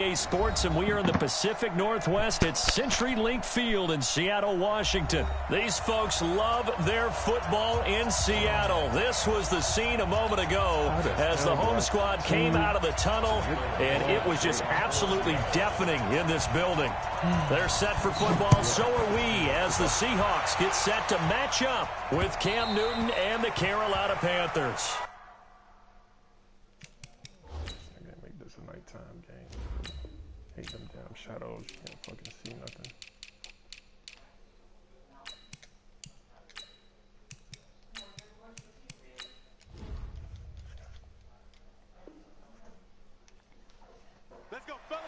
Sports, and we are in the Pacific Northwest at CenturyLink Field in Seattle, Washington. These folks love their football in Seattle. This was the scene a moment ago as the home squad came out of the tunnel, and it was just absolutely deafening in this building. They're set for football, so are we, as the Seahawks get set to match up with Cam Newton and the Carolina Panthers. I'm going to make this a nighttime game. Hate them damn shadows. You can't fucking see nothing. Let's go, fellas.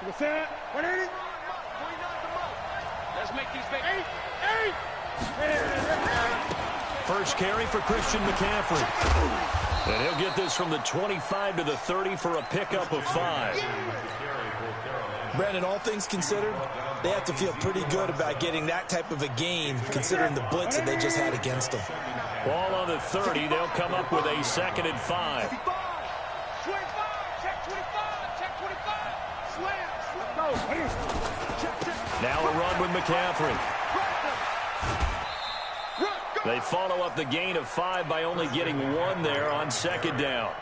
What's that? 180? Let's make these big. First carry for Christian McCaffrey. And he'll get this from the 25 to the 30 for a pickup of 5. Brandon, all things considered, they have to feel pretty good about getting that type of a gain, considering the blitz that they just had against them. Ball on the 30. They'll come up with a 2nd and 5. Now a run with McCaffrey. They follow up the gain of 5 by only getting 1 there on 2nd down.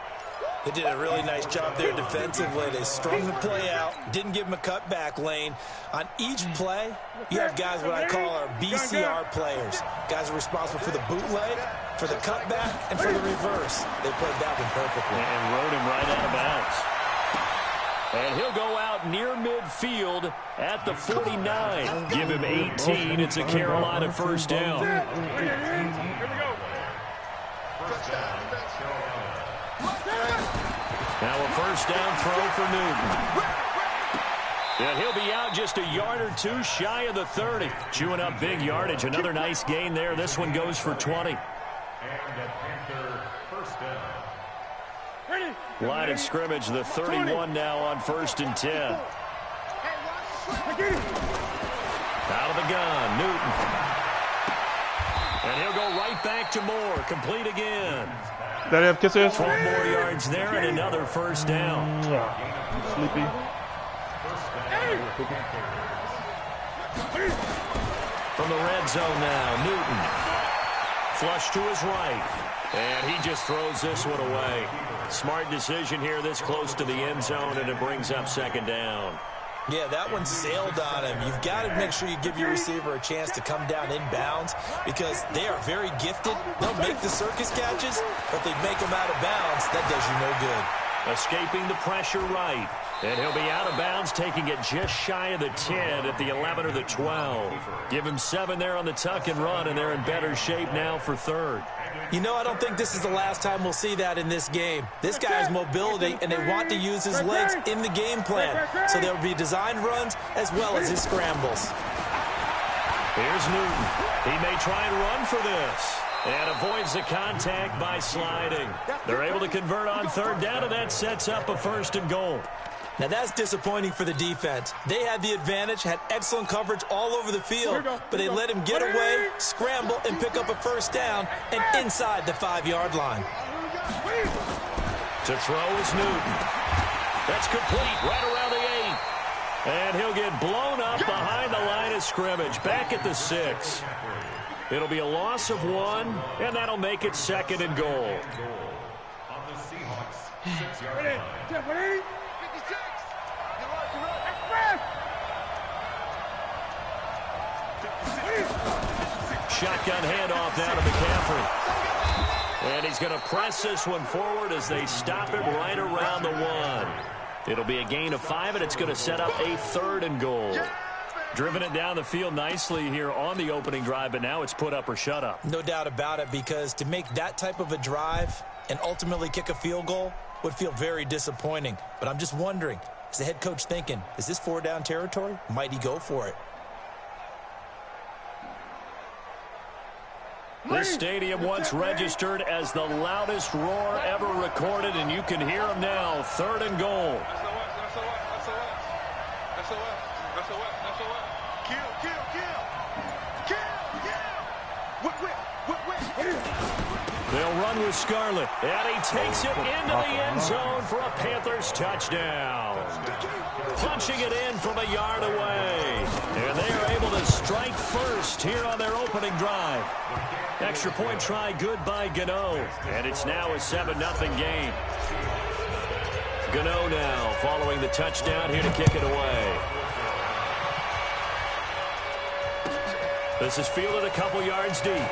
They did a really nice job there defensively. They strung the play out, didn't give them a cutback lane. On each play, you have guys what I call our BCR players. Guys are responsible for the bootleg, for the cutback, and for the reverse. They played that one perfectly. And rode him right out of bounds. And he'll go out near midfield at the 49. Give him 18. It's a Carolina first down. Here we go. Now a first down throw for Newton. And he'll be out just a yard or 2 shy of the 30. Chewing up big yardage. Another nice gain there. This one goes for 20. Line of scrimmage, the 31 now on 1st and 10. Out of the gun, Newton. And he'll go right back to Moore. Complete again. 12 more yards there and another first down. Sleepy. From the red zone now, Newton. Flush to his right. And he just throws this one away. Smart decision here this close to the end zone, and it brings up 2nd down. Yeah, that one sailed on him. You've got to make sure you give your receiver a chance to come down inbounds because they are very gifted. They'll make the circus catches, but they make them out of bounds. That does you no good. Escaping the pressure right. And he'll be out of bounds, taking it just shy of the 10 at the 11 or the 12. Give him 7 there on the tuck and run, and they're in better shape now for 3rd. You know, I don't think this is the last time we'll see that in this game. This guy has mobility, and they want to use his legs in the game plan. So there will be designed runs as well as his scrambles. Here's Newton. He may try and run for this. And avoids the contact by sliding. They're able to convert on 3rd down, and that sets up a 1st and goal. Now, that's disappointing for the defense. They had the advantage, had excellent coverage all over the field, but they let him get away, scramble, and pick up a 1st down and inside the 5-yard line. To throw is Newton. That's complete right around the 8. And he'll get blown up behind the line of scrimmage, back at the 6. It'll be a loss of 1, and that'll make it 2nd and goal. Shotgun handoff now to McCaffrey. And he's going to press this one forward as they stop it right around the 1. It'll be a gain of 5, and it's going to set up a 3rd and goal. Driven it down the field nicely here on the opening drive, but now it's put up or shut up. No doubt about it, because to make that type of a drive and ultimately kick a field goal would feel very disappointing. But I'm just wondering, is the head coach thinking, is this 4-down territory? Might he go for it? This stadium once registered as the loudest roar ever recorded, and you can hear them now. 3rd and goal. They'll run with Scarlett, and he takes it into the end zone for a Panthers touchdown. Punching it in from a yard away. And they are able to strike first here on their opening drive. Extra point try good by Gano. And it's now a 7-0 game. Gano now following the touchdown here to kick it away. This is fielded a couple yards deep.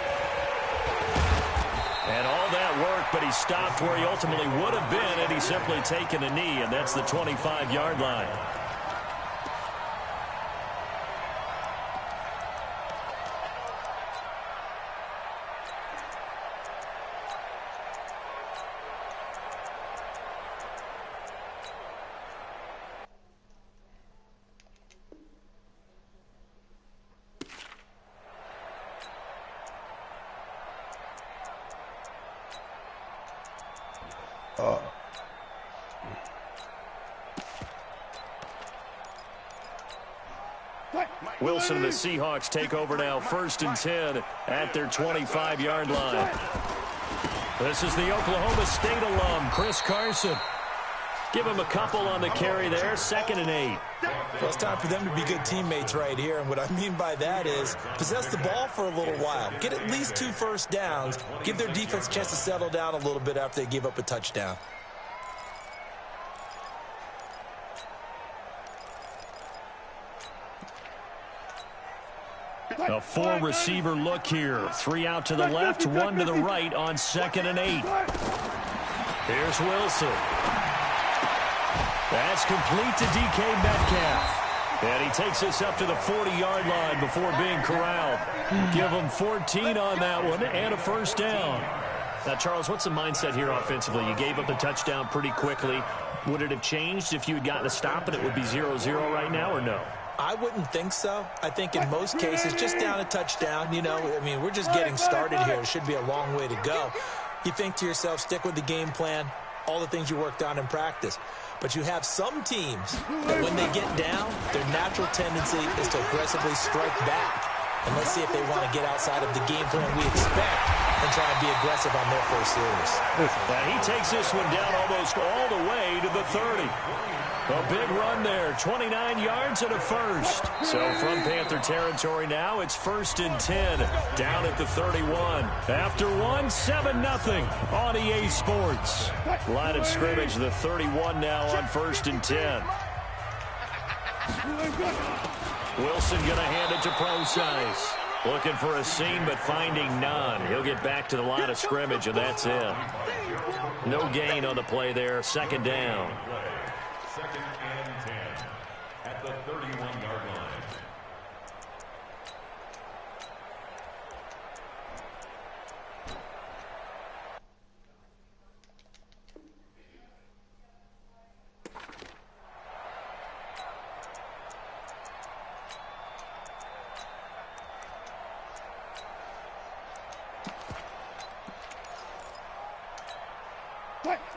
And all that work, but he stopped where he ultimately would have been had he simply taken a knee, and that's the 25-yard line. Wilson and the Seahawks take over now, 1st and 10 at their 25-yard line. This is the Oklahoma State alum, Chris Carson. Give him a couple on the carry there, 2nd and 8. Well, it's time for them to be good teammates right here, and what I mean by that is possess the ball for a little while, get at least 2 first downs, give their defense a chance to settle down a little bit after they give up a touchdown. A 4-receiver look here. 3 out to the left, 1 to the right on 2nd and 8. Here's Wilson. That's complete to DK Metcalf. And he takes us up to the 40-yard line before being corralled. Give him 14 on that one and a 1st down. Now, Charles, what's the mindset here offensively? You gave up the touchdown pretty quickly. Would it have changed if you had gotten a stop and it would be 0-0 right now, or no? I wouldn't think so. I think in most cases, just down a touchdown, you know, I mean, we're just getting started here. It should be a long way to go. You think to yourself, stick with the game plan, all the things you worked on in practice. But you have some teams that when they get down, their natural tendency is to aggressively strike back. And let's see if they want to get outside of the game plan we expect and try and be aggressive on their first series. Now he takes this one down almost all the way to the 30. A big run there, 29 yards and a 1st. So from Panther territory now, it's 1st and 10 down at the 31. After 7-0 on EA Sports. Line of scrimmage, the 31 now on 1st and 10. Wilson going to hand it to Pro-Size. Looking for a seam, but finding none. He'll get back to the line of scrimmage, and that's it. No gain on the play there, 2nd down. 2nd and 10 at the 31-yard line.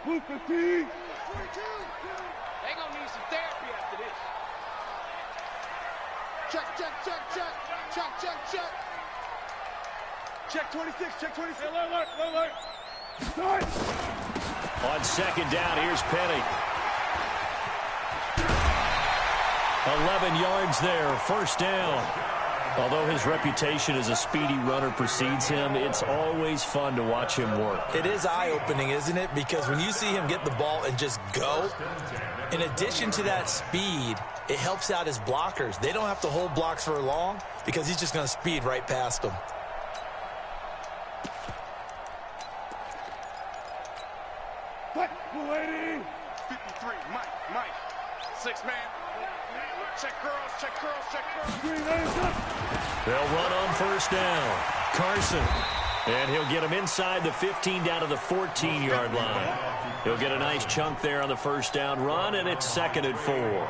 Move 15. They gonna need some therapy after this. Check, check, check, check. Check, check, check. Check 26, check 26. Hey, alert. Start. On 2nd down, here's Penny. 11 yards there, 1st down. Although his reputation as a speedy runner precedes him, it's always fun to watch him work. It is eye-opening, isn't it? Because when you see him get the ball and just go, in addition to that speed, it helps out his blockers. They don't have to hold blocks for long because he's just going to speed right past them. Lady. 53, Mike. 6 man. Check curls. They'll run on 1st down. Carson. And he'll get him inside the 15 down to the 14-yard line. He'll get a nice chunk there on the 1st down run, and it's 2nd and 4.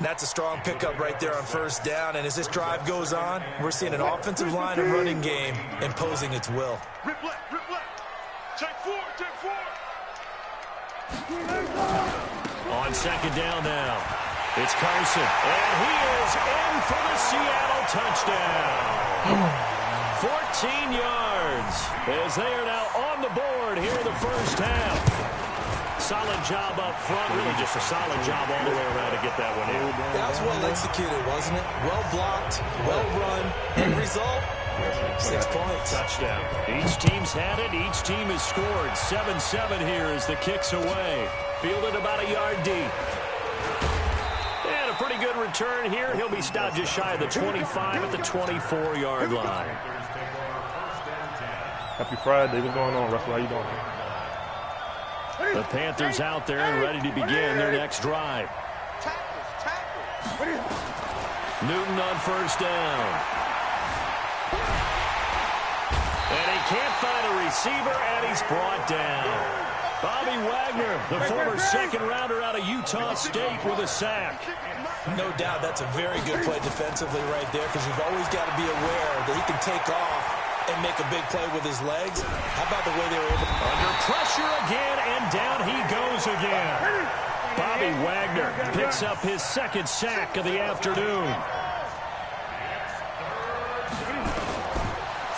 That's a strong pickup right there on first down. And as this drive goes on, we're seeing an offensive line and running game imposing its will. Rip left, rip left. Check four, check four. On second down now, it's Carson, and he is in for the Seattle touchdown. 14 yards as they are now on the board here in the first half. Solid job up front, really just a solid job all the way around to get that one in. That was well executed, wasn't it? Well blocked, well run. End result, 6 points. Touchdown. Each team's had it. Each team has scored. 7-7 here as the kick's away. Fielded about a yard deep. And a pretty good return here. He'll be stopped just shy of the 25 at the 24-yard line. Happy Friday. What's going on, Russell? How you doing? The Panthers out there and ready to begin their next drive. Newton on first down. And he can't find a receiver, and he's brought down. Bobby Wagner, the former second-rounder out of Utah State, with a sack. No doubt that's a very good play defensively right there, because you've always got to be aware that he can take off and make a big play with his legs. How about the way they were able to... Under pressure again, and down he goes again. Bobby Wagner picks up his second sack of the afternoon.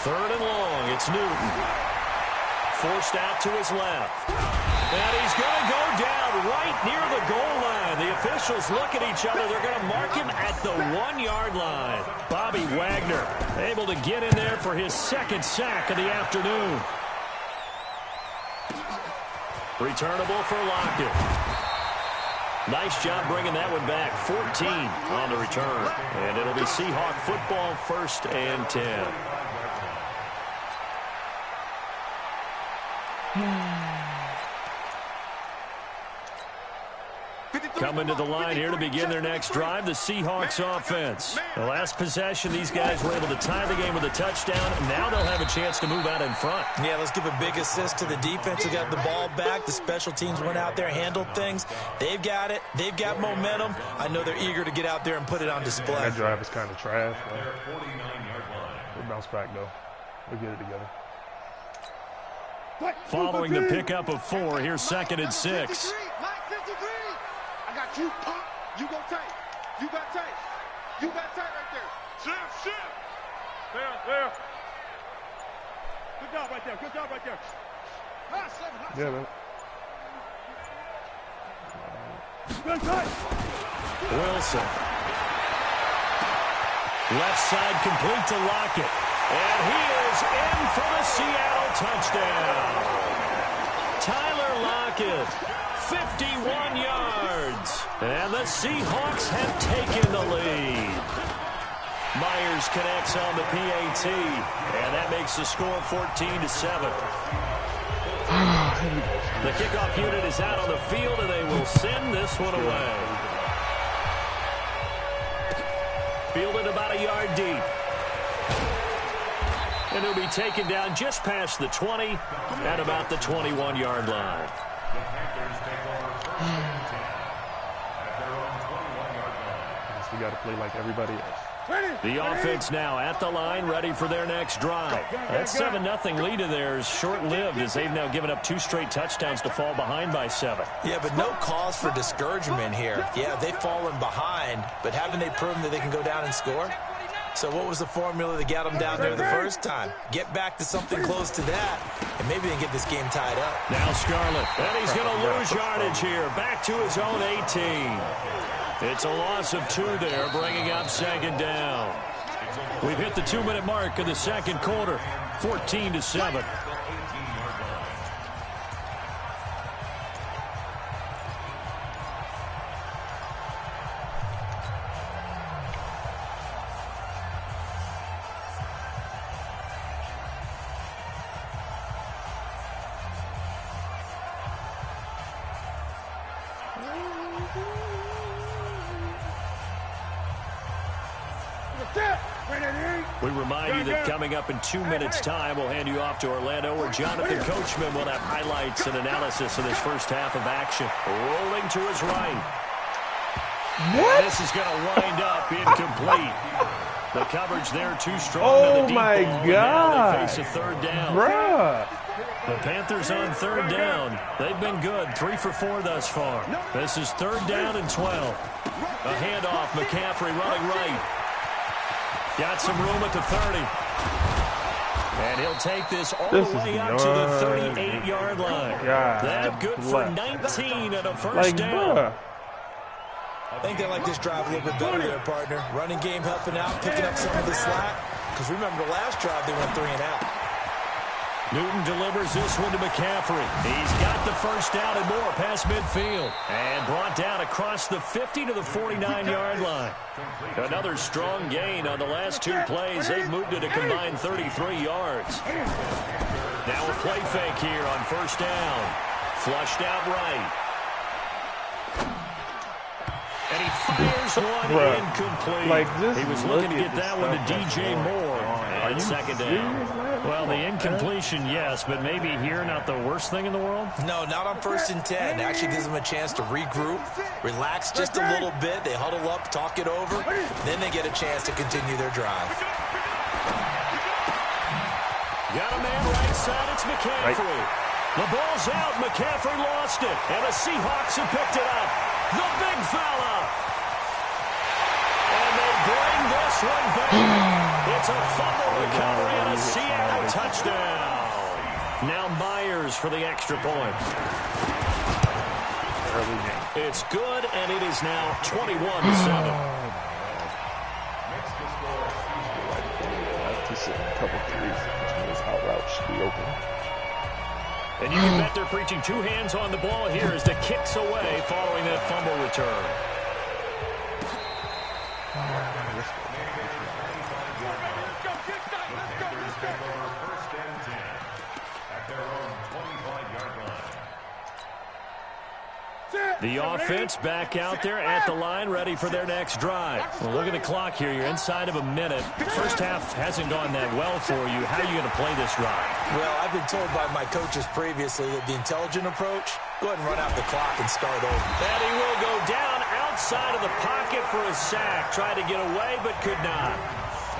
Third and long, it's Newton. Forced out to his left. And he's going to go down right near the goal line. The officials look at each other. They're going to mark him at the 1-yard line. Bobby Wagner able to get in there for his second sack of the afternoon. Returnable for Lockett. Nice job bringing that one back. 14 on the return. And it'll be Seahawk football, 1st and 10. Coming to the line here to begin their next drive, the Seahawks offense. The last possession, these guys were able to tie the game with a touchdown. Now they'll have a chance to move out in front. Yeah, let's give a big assist to the defense who got the ball back. The special teams went out there, handled things. They've got it. They've got momentum. I know they're eager to get out there and put it on display. That drive is kind of trash. We'll bounce back, though. We'll get it together. Following the pickup of 4, here's 2nd and 6. I got you, pump. You go tight. You got tight. You got tight right there. Shift. There. Good job right there. Good job right there. Yeah, man. Good tight. Wilson. Left side complete to Lockett. And he is in for the Seattle touchdown. Tyler Lockett, 51 yards. And the Seahawks have taken the lead. Myers connects on the PAT. And that makes the score 14-7. The kickoff unit is out on the field, and they will send this one away. Fielded about a yard deep. And he'll be taken down just past the 20 at about the 21-yard line. We got to play like everybody else. The offense now at the line, ready for their next drive. That 7-0 lead of theirs short-lived as they've now given up 2 straight touchdowns to fall behind by 7. Yeah, but no cause for discouragement here. Yeah, they've fallen behind, but haven't they proven that they can go down and score? So what was the formula that got them down there the first time? Get back to something close to that, and maybe they can get this game tied up. Now Scarlett, and he's going to lose yardage here. Back to his own 18. It's a loss of 2 there, bringing up 2nd down. We've hit the 2-minute mark of the second quarter, 14-7. We remind you that coming up in 2 minutes' time, we'll hand you off to Orlando, where Jonathan Coachman will have highlights and analysis of this first half of action. Rolling to his right. And this is going to wind up incomplete. The coverage there too strong. Oh, to the my deep ball, and God. now they face a third down. Bruh. The Panthers on third down. They've been good, 3 for 4 thus far. This is third down and 12. A handoff, McCaffrey running right. Got some room at the 30. And he'll take this all the way up to the 38-yard line. That's good for 19 and a first down. Bruh. I think they like this drive a little bit better there, partner. Running game helping out, picking up some of the slack. Because remember, the last drive they went 3 and out. Newton delivers this one to McCaffrey. He's got the first down and more past midfield. And brought down across the 50 to the 49-yard line. Another strong gain on the last 2 plays. They've moved it a combined 33 yards. Now a play fake here on first down. Flushed out right. And he fires one incomplete. He was looking to get that one to DJ Moore on second down. Well, the incompletion, yes, but maybe here not the worst thing in the world? No, not on 1st and 10. Actually gives them a chance to regroup, relax just a little bit. They huddle up, talk it over. Then they get a chance to continue their drive. Got a man right side. It's McCaffrey. The ball's out. McCaffrey lost it. And the Seahawks have picked it up. The big fella. And they bring this one back. It's a fumble recovery and a Seattle touchdown. Now Myers for the extra point. It's good, and it is now 21-7. And you can bet they're preaching 2 hands on the ball here as the kick's away following that fumble return. The offense back out there at the line, ready for their next drive. Well, look at the clock here. You're inside of a minute. First half hasn't gone that well for you. How are you going to play this drive? Well, I've been told by my coaches previously that the intelligent approach, go ahead and run out the clock and start over. And he will go down outside of the pocket for a sack. Tried to get away, but could not.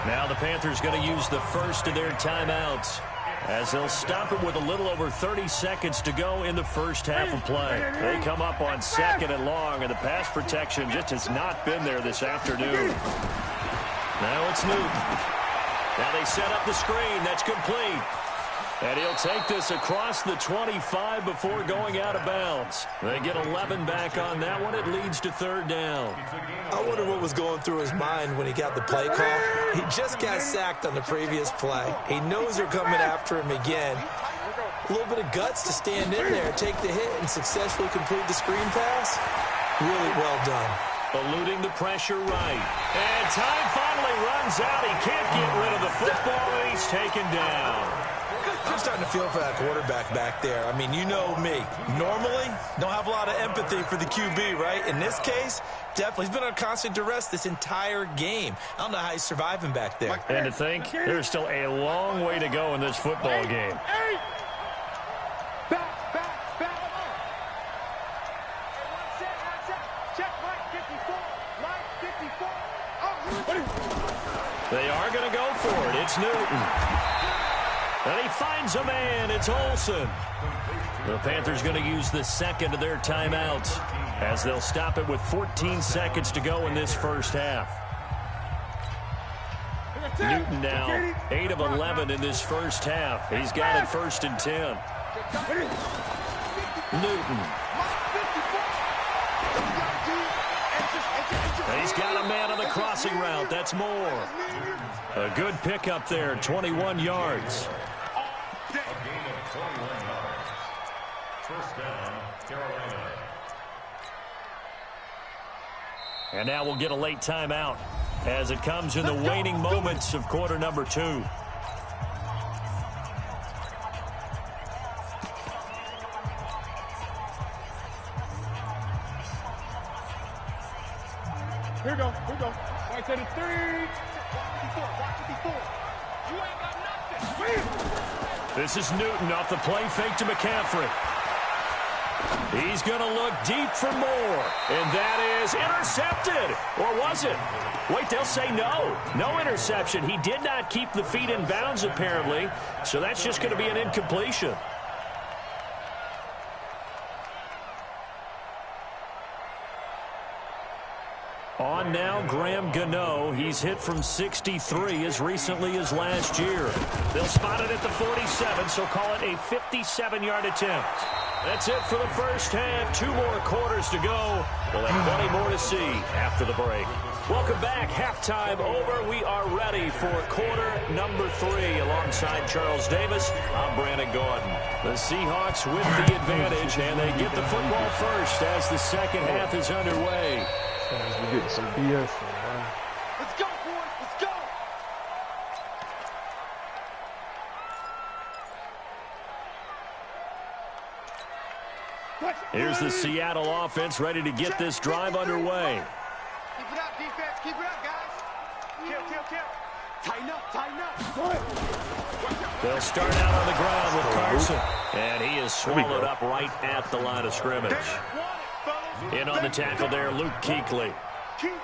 Now the Panthers going to use the first of their timeouts, as they'll stop it with a little over 30 seconds to go in the first half of play. They come up on 2nd and long, and the pass protection just has not been there this afternoon. Now it's Newton. Now they set up the screen. That's complete. And he'll take this across the 25 before going out of bounds. They get 11 back on that one. It leads to third down. I wonder what was going through his mind when he got the play call. He just got sacked on the previous play. He knows they're coming after him again. A little bit of guts to stand in there, take the hit, and successfully complete the screen pass. Really well done. Eluding the pressure right. And time finally runs out. He can't get rid of the football, and he's taken down. I'm starting to feel for that quarterback back there. I mean, you know me. Normally, don't have a lot of empathy for the QB, right? In this case, definitely. He's been on constant duress this entire game. I don't know how he's surviving back there. And to think, there's still a long way to go in this football game. They are going to go for it. It's Newton. And he finds a man. It's Olsen. The Panthers going to use the second of their timeouts, as they'll stop it with 14 seconds to go in this first half. Newton now 8 of 11 in this first half. He's got it 1st and 10. Newton. He's got a man on the crossing route. That's Moore. A good pickup there, 21 yards. A gain of 21 yards. First down, Carolina. And now we'll get a late timeout as it comes in the waning moments of quarter number 2. Here we go. Right to the 3. Watch 54. You ain't got nothing. This is Newton off the play fake to McCaffrey. He's going to look deep for Moore. And that is is intercepted. Or was it? Wait, they'll say no. No interception. He did not keep the feet in bounds, apparently. So that's just going to be an incompletion. On now, Graham Gano. He's hit from 63 as recently as last year. They'll spot it at the 47, so call it a 57-yard attempt. That's it for the first half. 2 more quarters to go. We'll have plenty more to see after the break. Welcome back. Halftime over. We are ready for quarter number 3. Alongside Charles Davis, I'm Brandon Gordon. The Seahawks with the advantage, and they get the football first as the second half is underway. We're getting some BS, man. Let's go, boys. Let's go. Here's the Seattle offense ready to get this drive underway. Keep it up, defense. Keep it up, guys. Kill. Tighten up. They'll start out on the ground with Carson. And he is swallowed up right at the line of scrimmage. In on the tackle there, Luke Kuechly.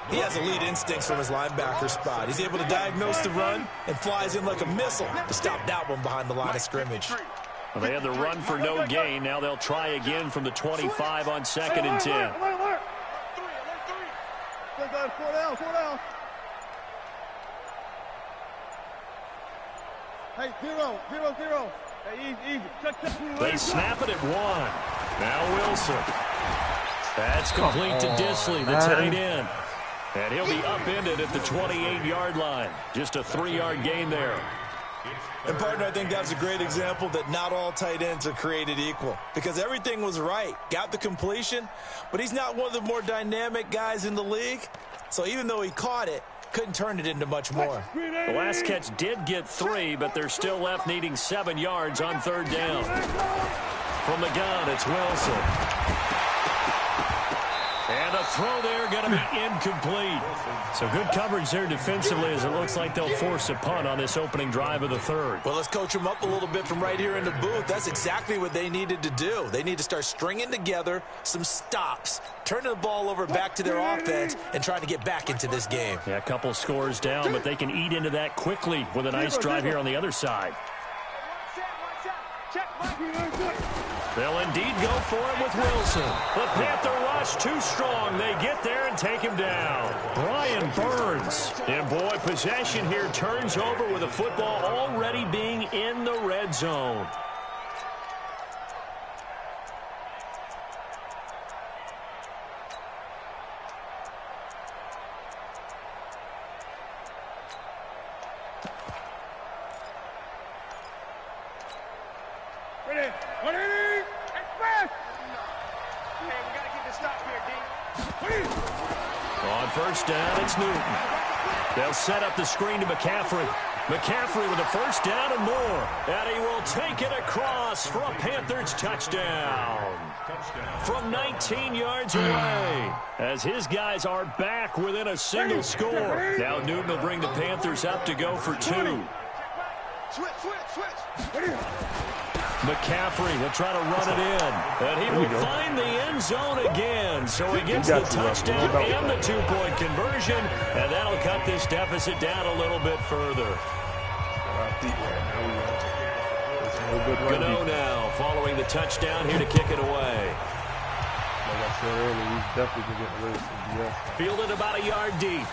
He has elite instincts from his linebacker spot. He's able to diagnose the run and flies in like a missile to stop that one behind the line of scrimmage. Well, they had the run for no gain. Now they'll try again from the 25 on 2nd and 10. Hey, 0. Hey, easy. They snap it at 1. Now Wilson. That's complete to Disley, the tight end. And he'll be upended at the 28-yard line. Just a 3-yard gain there. And, partner, I think that's a great example that not all tight ends are created equal. Because everything was right. Got the completion, but he's not one of the more dynamic guys in the league. So even though he caught it, couldn't turn it into much more. The last catch did get 3, but they're still left needing 7 yards on 3rd down. From the gun, it's Wilson. And a throw there going to be incomplete. So good coverage there defensively as it looks like they'll force a punt on this opening drive of the 3rd. Well, let's coach them up a little bit from right here in the booth. That's exactly what they needed to do. They need to start stringing together some stops, turning the ball over back to their offense, and trying to get back into this game. Yeah, a couple scores down, but they can eat into that quickly with a nice drive here on the other side. They'll indeed go for it with Wilson. The Panther rush too strong. They get there and take him down. Brian Burns. And boy, possession here turns over with the football already being in the red zone. On 1st down, it's Newton. They'll set up the screen to McCaffrey. McCaffrey with a 1st down and more. And he will take it across for a Panthers touchdown. From 19 yards away. As his guys are back within a single score. Now Newton will bring the Panthers up to go for 2. Switch. McCaffrey will try to run it in. And he will find the end zone again. So he gets the touchdown and the 2-point conversion. And that'll cut this deficit down a little bit further. Gano now following the touchdown here to kick it away. Like I said earlier, he's definitely going to get rid of some BS. Fielded about a yard deep.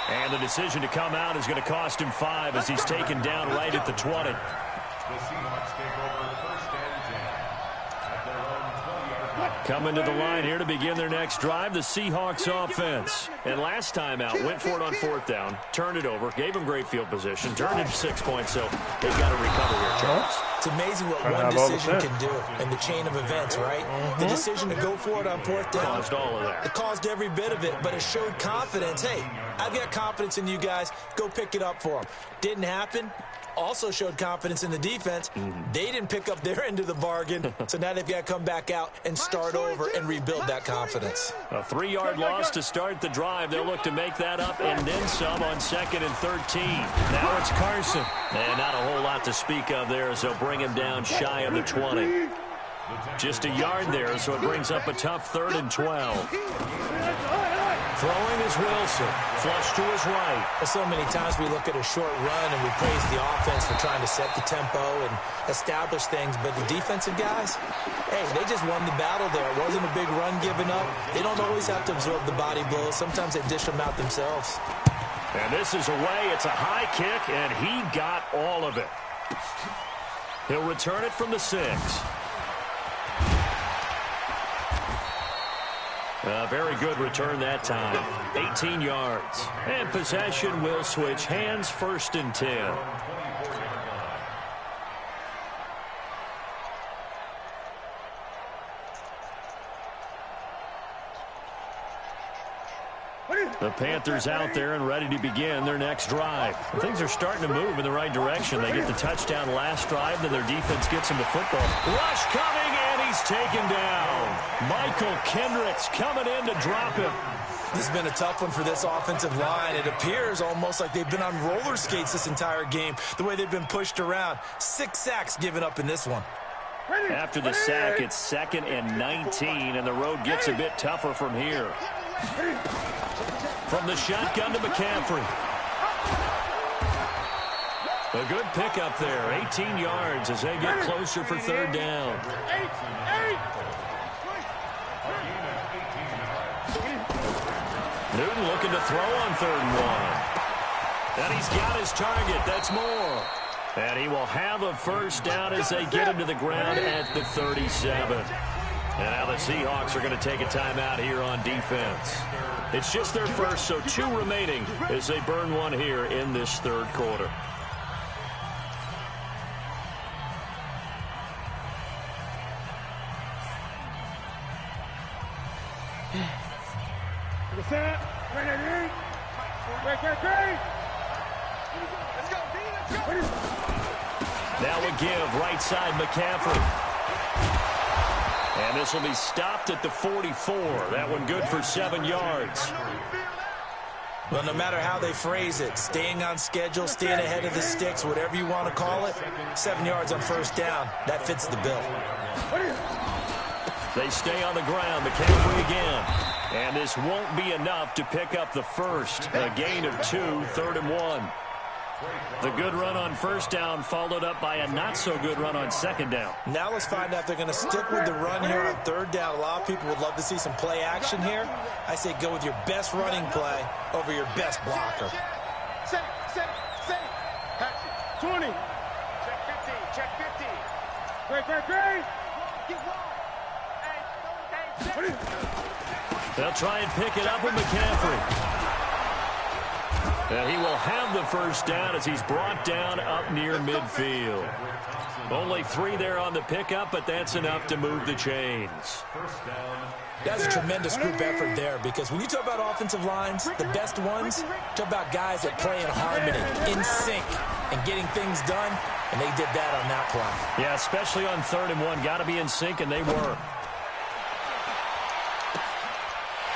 And the decision to come out is going to cost him 5 as he's taken down right at the 20. The Seahawks take over 1st and 10 at their own 20-yard line. Coming to the line here to begin their next drive, the Seahawks offense. And last time out, went for it on 4th down, turned it over, gave him great field position, turned it 6 points, so they've got to recover here, Charles. It's amazing what one decision can do in the chain of events, right? The decision to go for it on 4th down. Caused all of that. It caused every bit of it, but it showed confidence. Hey, I've got confidence in you guys. Go pick it up for them. Didn't happen. Also showed confidence in the defense. They didn't pick up their end of the bargain, so now they've got to come back out and start over and rebuild that confidence. A 3-yard loss to start the drive. They'll look to make that up and then some on 2nd and 13. Now it's Carson. And not a whole lot to speak of there, so bring him down shy of the 20. Just a yard there, so it brings up a tough 3rd and 12. Throwing is Wilson. Flush to his right. So many times we look at a short run and we praise the offense for trying to set the tempo and establish things, but the defensive guys, hey, they just won the battle there. It wasn't a big run given up. They don't always have to absorb the body blows. Sometimes they dish them out themselves. And this is away. It's a high kick, and he got all of it. He'll return it from the 6. A very good return that time. 18 yards. And possession will switch hands, 1st and 10. The Panthers out there and ready to begin their next drive. Things are starting to move in the right direction. They get the touchdown last drive, then their defense gets them the football. Rush coming, and he's taken down. Michael Kendricks coming in to drop him. This has been a tough one for this offensive line. It appears almost like they've been on roller skates this entire game, the way they've been pushed around. 6 sacks given up in this one. After the sack, it's 2nd and 19, and the road gets a bit tougher from here. From the shotgun to McCaffrey. A good pickup there, 18 yards as they get closer for 3rd down. Newton looking to throw on 3rd and 1. And he's got his target. That's Moore. And he will have a 1st down as they get him to the ground at the 37. And now the Seahawks are going to take a timeout here on defense. It's just their first, so 2 remaining as they burn one here in this 3rd quarter. Now a give, right side McCaffrey. And this will be stopped at the 44. That one good for 7 yards. Well, no matter how they phrase it, staying on schedule, staying ahead of the sticks, whatever you want to call it, 7 yards on 1st down, that fits the bill. They stay on the ground, McCaffrey again. And this won't be enough to pick up the 1st. A gain of 2, 3rd and 1. The good run on 1st down followed up by a not-so-good run on 2nd down. Now let's find out if they're going to stick with the run here on 3rd down. A lot of people would love to see some play action here. I say go with your best running play over your best blocker. 20. Check 50. Great. They'll try and pick it up with McCaffrey. And he will have the 1st down as he's brought down up near midfield. Only 3 there on the pickup, but that's enough to move the chains. That's a tremendous group effort there, because when you talk about offensive lines, the best ones, talk about guys that play in harmony, in sync, and getting things done, and they did that on that play. Yeah, especially on 3rd and 1. Got to be in sync, and they were.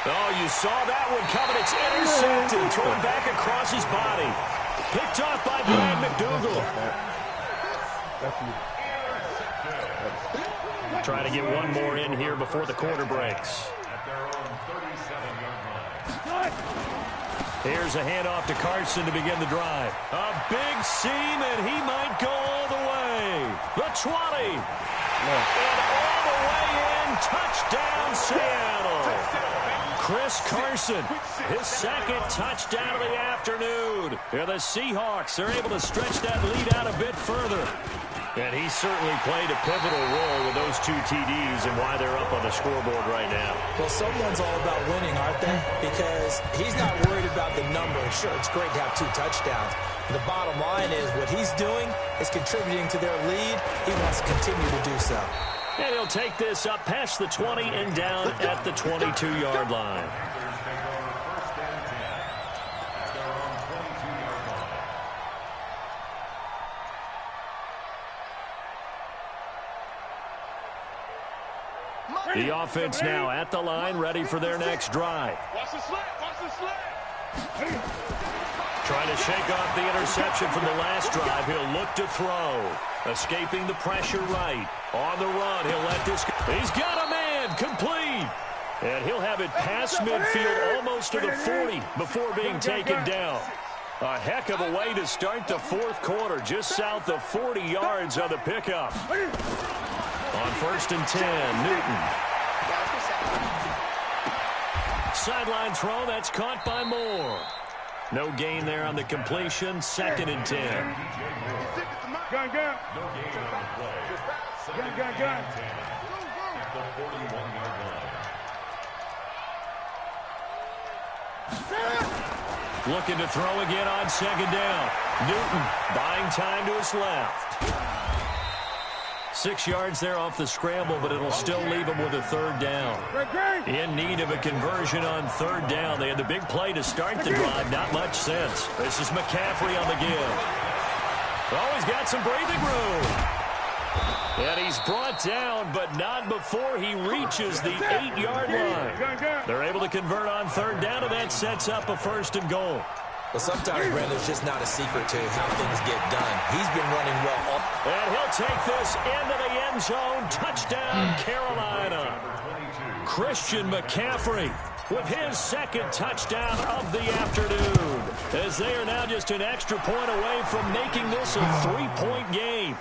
Oh, you saw that one coming. It's intercepted. Thrown back across his body. Picked off by Brad McDougal. Try to get one more in here before the quarter breaks. Here's a handoff to Carson to begin the drive. A big seam, and he might go all the way. The 20. And all the way in. Touchdown, Seattle. Chris Carson, his 2nd touchdown of the afternoon. And the Seahawks are able to stretch that lead out a bit further. And he certainly played a pivotal role with those 2 TDs and why they're up on the scoreboard right now. Well, someone's all about winning, aren't they? Because he's not worried about the number. Sure, it's great to have 2 touchdowns. The bottom line is what he's doing is contributing to their lead. He wants to continue to do so. And he'll take this up past the 20 and down at the 22-yard line. The offense now at the line, ready for their next drive. Watch the slant. Trying to shake off the interception from the last drive. He'll look to throw. Escaping the pressure right. On the run, he'll let this go. He's got a man. Complete. And he'll have it past midfield almost to the 40 before being taken down. A heck of a way to start the fourth quarter. Just south of 40 yards on the pickup. On 1st and 10, Newton. Sideline throw, that's caught by Moore. No gain there on the completion. 2nd and 10. Gun. No gain on the play. Gun. At the 41-yard line. Looking to throw again on 2nd down. Newton buying time to his left. 6 yards there off the scramble, but it'll still leave him with a 3rd down. In need of a conversion on 3rd down. They had the big play to start the drive. Not much sense. This is McCaffrey on the give. Oh, he's got some breathing room. And he's brought down, but not before he reaches the 8-yard line. They're able to convert on 3rd down, and that sets up a 1st and goal. Well, sometimes, Brandon, it's just not a secret to how things get done. He's been running well. And he'll take this into the end zone. Touchdown, Carolina. Christian McCaffrey with his 2nd touchdown of the afternoon, as they are now just an extra point away from making this a 3-point game.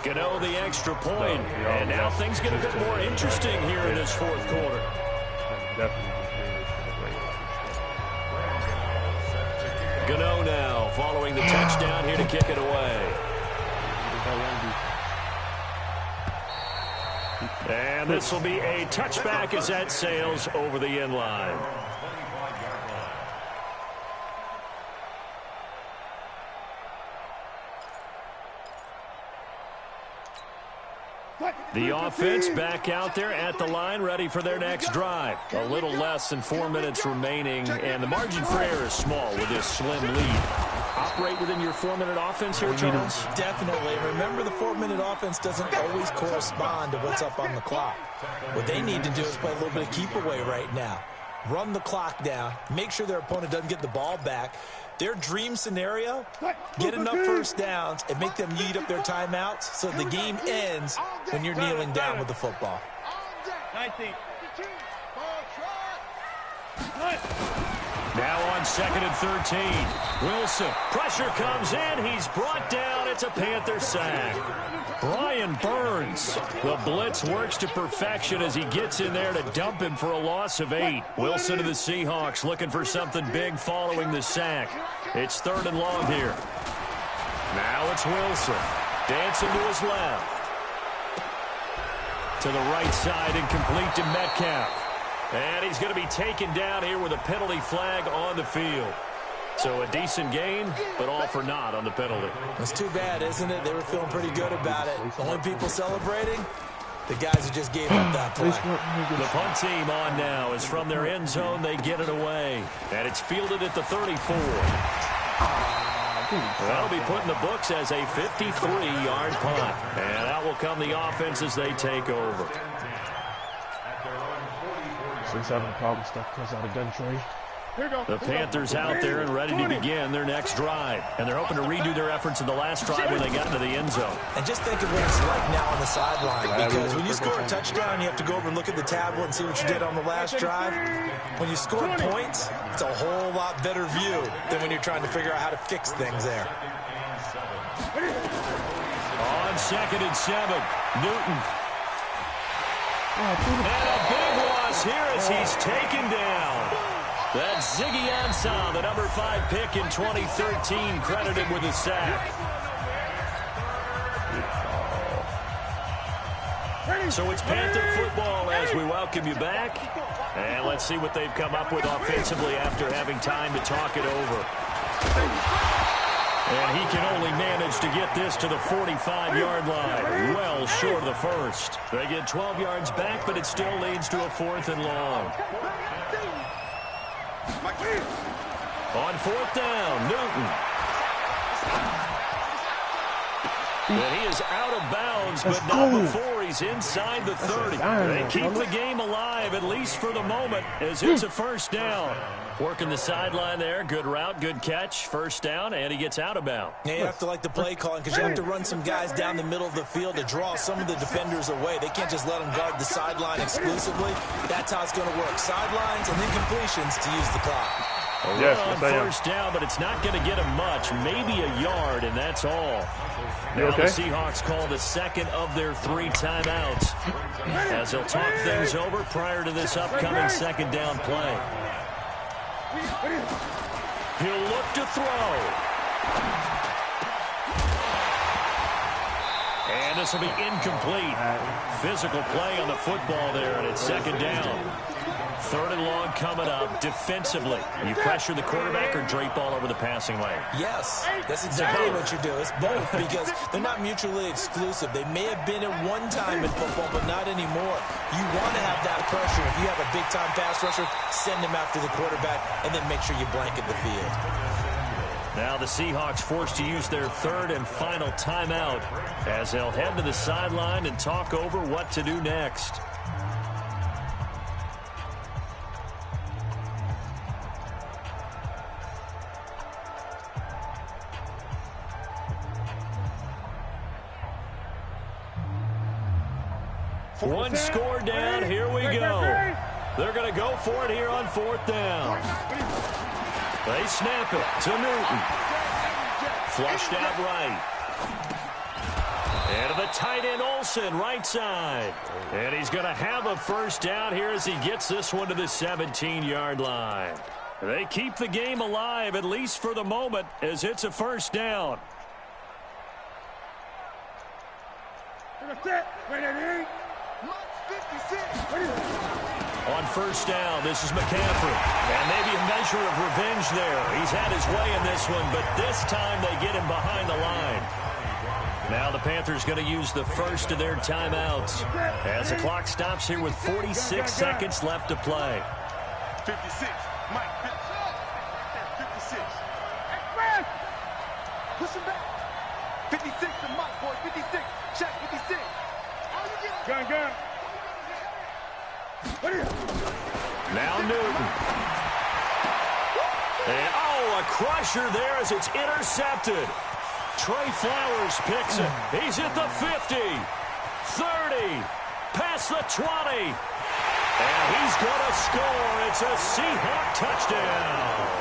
Gano the extra point, and now things get a bit more interesting here in this fourth quarter. Gano now following the touchdown here to kick it away. And this will be a touchback as that sails over the end line. The offense back out there at the line, ready for their next drive. A little less than 4 minutes remaining, and the margin for error is small with this slim lead. Operate within your 4-minute offense here, Charles? Definitely. Remember, the 4-minute offense doesn't always correspond to what's up on the clock. What they need to do is play a little bit of keep away right now. Run the clock down. Make sure their opponent doesn't get the ball back. Their dream scenario, get enough 1st downs and make them eat up their timeouts so the game ends when you're kneeling down with the football. 19. Now on 2nd and 13. Wilson. Pressure comes in. He's brought down. It's a Panther sack. Brian Burns. The blitz works to perfection as he gets in there to dump him for a loss of 8. Wilson to the Seahawks looking for something big following the sack. It's 3rd and long here. Now it's Wilson. Dancing to his left. To the right side and complete to Metcalf. And he's going to be taken down here with a penalty flag on the field. So a decent gain, but all for naught on the penalty. It's too bad, isn't it? They were feeling pretty good about it. The only people celebrating, the guys who just gave up that play. The punt team on now is from their end zone. They get it away. And it's fielded at the 34. That'll be put in the books as a 53-yard punt. And out will come the offense as they take over. Since having a problem, stuff comes out of gun trade. The Panthers out there and ready to begin their next drive. And they're hoping to redo their efforts in the last drive when they got into the end zone. And just think of what it's like now on the sideline. Because when you score a touchdown, you have to go over and look at the tablet and see what you did on the last drive. When you score points, it's a whole lot better view than when you're trying to figure out how to fix things there. On 2nd and 7, Newton. And a big loss here as he's taken down. That's Ziggy Ansah, the number 5 pick in 2013, credited with a sack. So it's Panther football as we welcome you back. And let's see what they've come up with offensively after having time to talk it over. And he can only manage to get this to the 45-yard line, well short of the first. They get 12 yards back, but it still leads to a 4th and long. On 4th down, Newton. And he is out of bounds, but not before he's inside the 30. They keep the game alive, at least for the moment, as it's a first down. Working the sideline there. Good route, good catch. First down, and he gets out of bounds. Yeah, you have to like the play calling because you have to run some guys down the middle of the field to draw some of the defenders away. They can't just let them guard the sideline exclusively. That's how it's going to work. Sidelines and then completions to use the clock. Yes, on first down, but it's not going to get him much. Maybe a yard, and that's all. Now the Seahawks call the second of their 3 timeouts as they'll talk things over prior to this upcoming second down play. He'll look to throw. And this will be incomplete. Physical play on the football there, and it's second down. 3rd and long coming up. Defensively, you pressure the quarterback or drape all over the passing lane? Yes, that's exactly what you do. It's both because they're not mutually exclusive. They may have been at one time in football, but not anymore. You want to have that pressure. If you have a big-time pass rusher, send him after the quarterback, and then make sure you blanket the field. Now the Seahawks forced to use their 3rd and final timeout as they'll head to the sideline and talk over what to do next. One score down. Here we go. They're going to go for it here on 4th down. They snap it to Newton. Flushed out right. And to the tight end, Olsen, right side. And he's going to have a first down here as he gets this one to the 17-yard line. They keep the game alive, at least for the moment, as it's a first down. On first down, this is McCaffrey. And maybe a measure of revenge there. He's had his way in this one, but this time they get him behind the line. Now the Panthers going to use the first of their timeouts as the clock stops here with 46 seconds left to play. 56. Mike, 56. Push him back. 56 to Mike, boy. 56. Check 56. Gun. Now Newton. And, a crusher there as it's intercepted. Trey Flowers picks it. He's at the 50, 30, past the 20. And he's going to score. It's a Seahawk touchdown.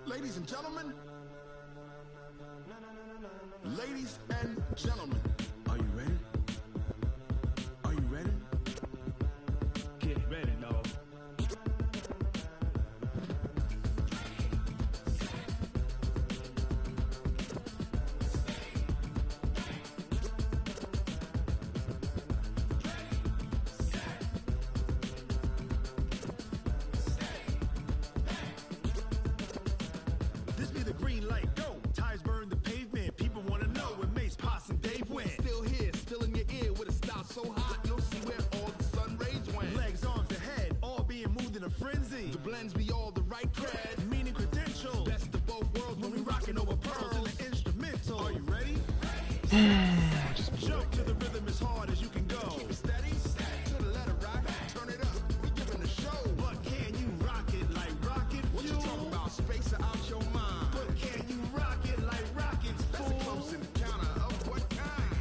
Ladies and gentlemen, are you ready? Are you ready? Get ready, dog. This be the green light, go. Tires burn the pavement. People want to know where Mace, Poss, and Dave went. Still here, still in your ear with a style so hot, you'll see where all the sun rays went. Legs, arms, the head, all being moved in a frenzy. The blends be all the right cred, meaning credentials. Best of both worlds when we rocking over pearls in the instrumental. Are you ready? Jump to the rhythm as hard as you can go. Keep it steady, to the letter right. Turn it up, we giving the show. But can you rock it like rocket fuel? What you talking about? Space out your mind. But can you rock it like rockets, fool? That's a close encounter of what kind?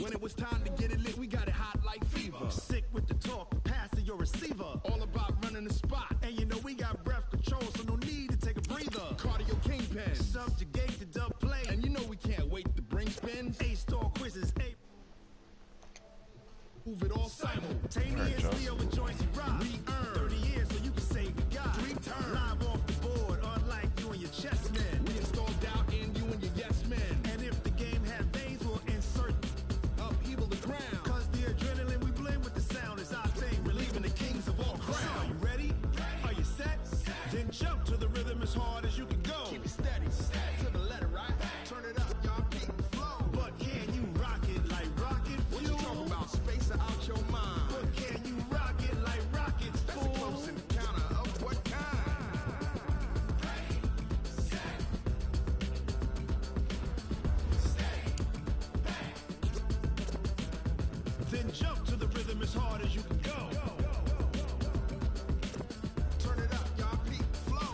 When it was time to get it lit, we got it hot like fever. Sick with the talk, pass to your receiver. All about running the spot. And you know we got breath control, so no need to take a breather. Cardio kingpin, subjugate the dub play. And you know we can't wait to bring spins. A-star quizzes, move it all simultaneously over joints you rock. We earn 30 years so you can say we got 3 turns. Live off the board, unlike you and your chess men. We installed doubt in you and your yes men. And if the game had veins, we'll insert upheaval the ground. Cause the adrenaline we blend with the sound is our thing. Relieving the kings of all crowns. So are you ready? Are you set? Then as hard as you can go. Turn it up, y'all. Peak flow.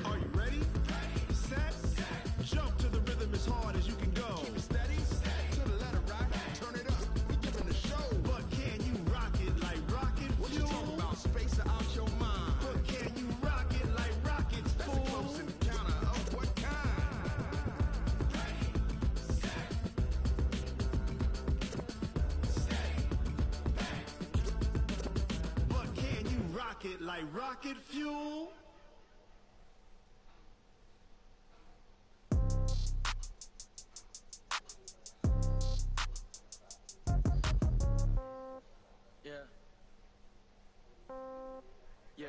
Are you ready? Set. Jump to the rhythm as hard as you can go. Keep it steady. To the letter, right? Turn it up. We giving the show. But can you rock it like rocket fuel? What you talking about? Space or out your mind? But can you rock it like rockets, fool? That's a close encounter of what kind? But can you rock it like rocket fuel? Yeah. Yeah.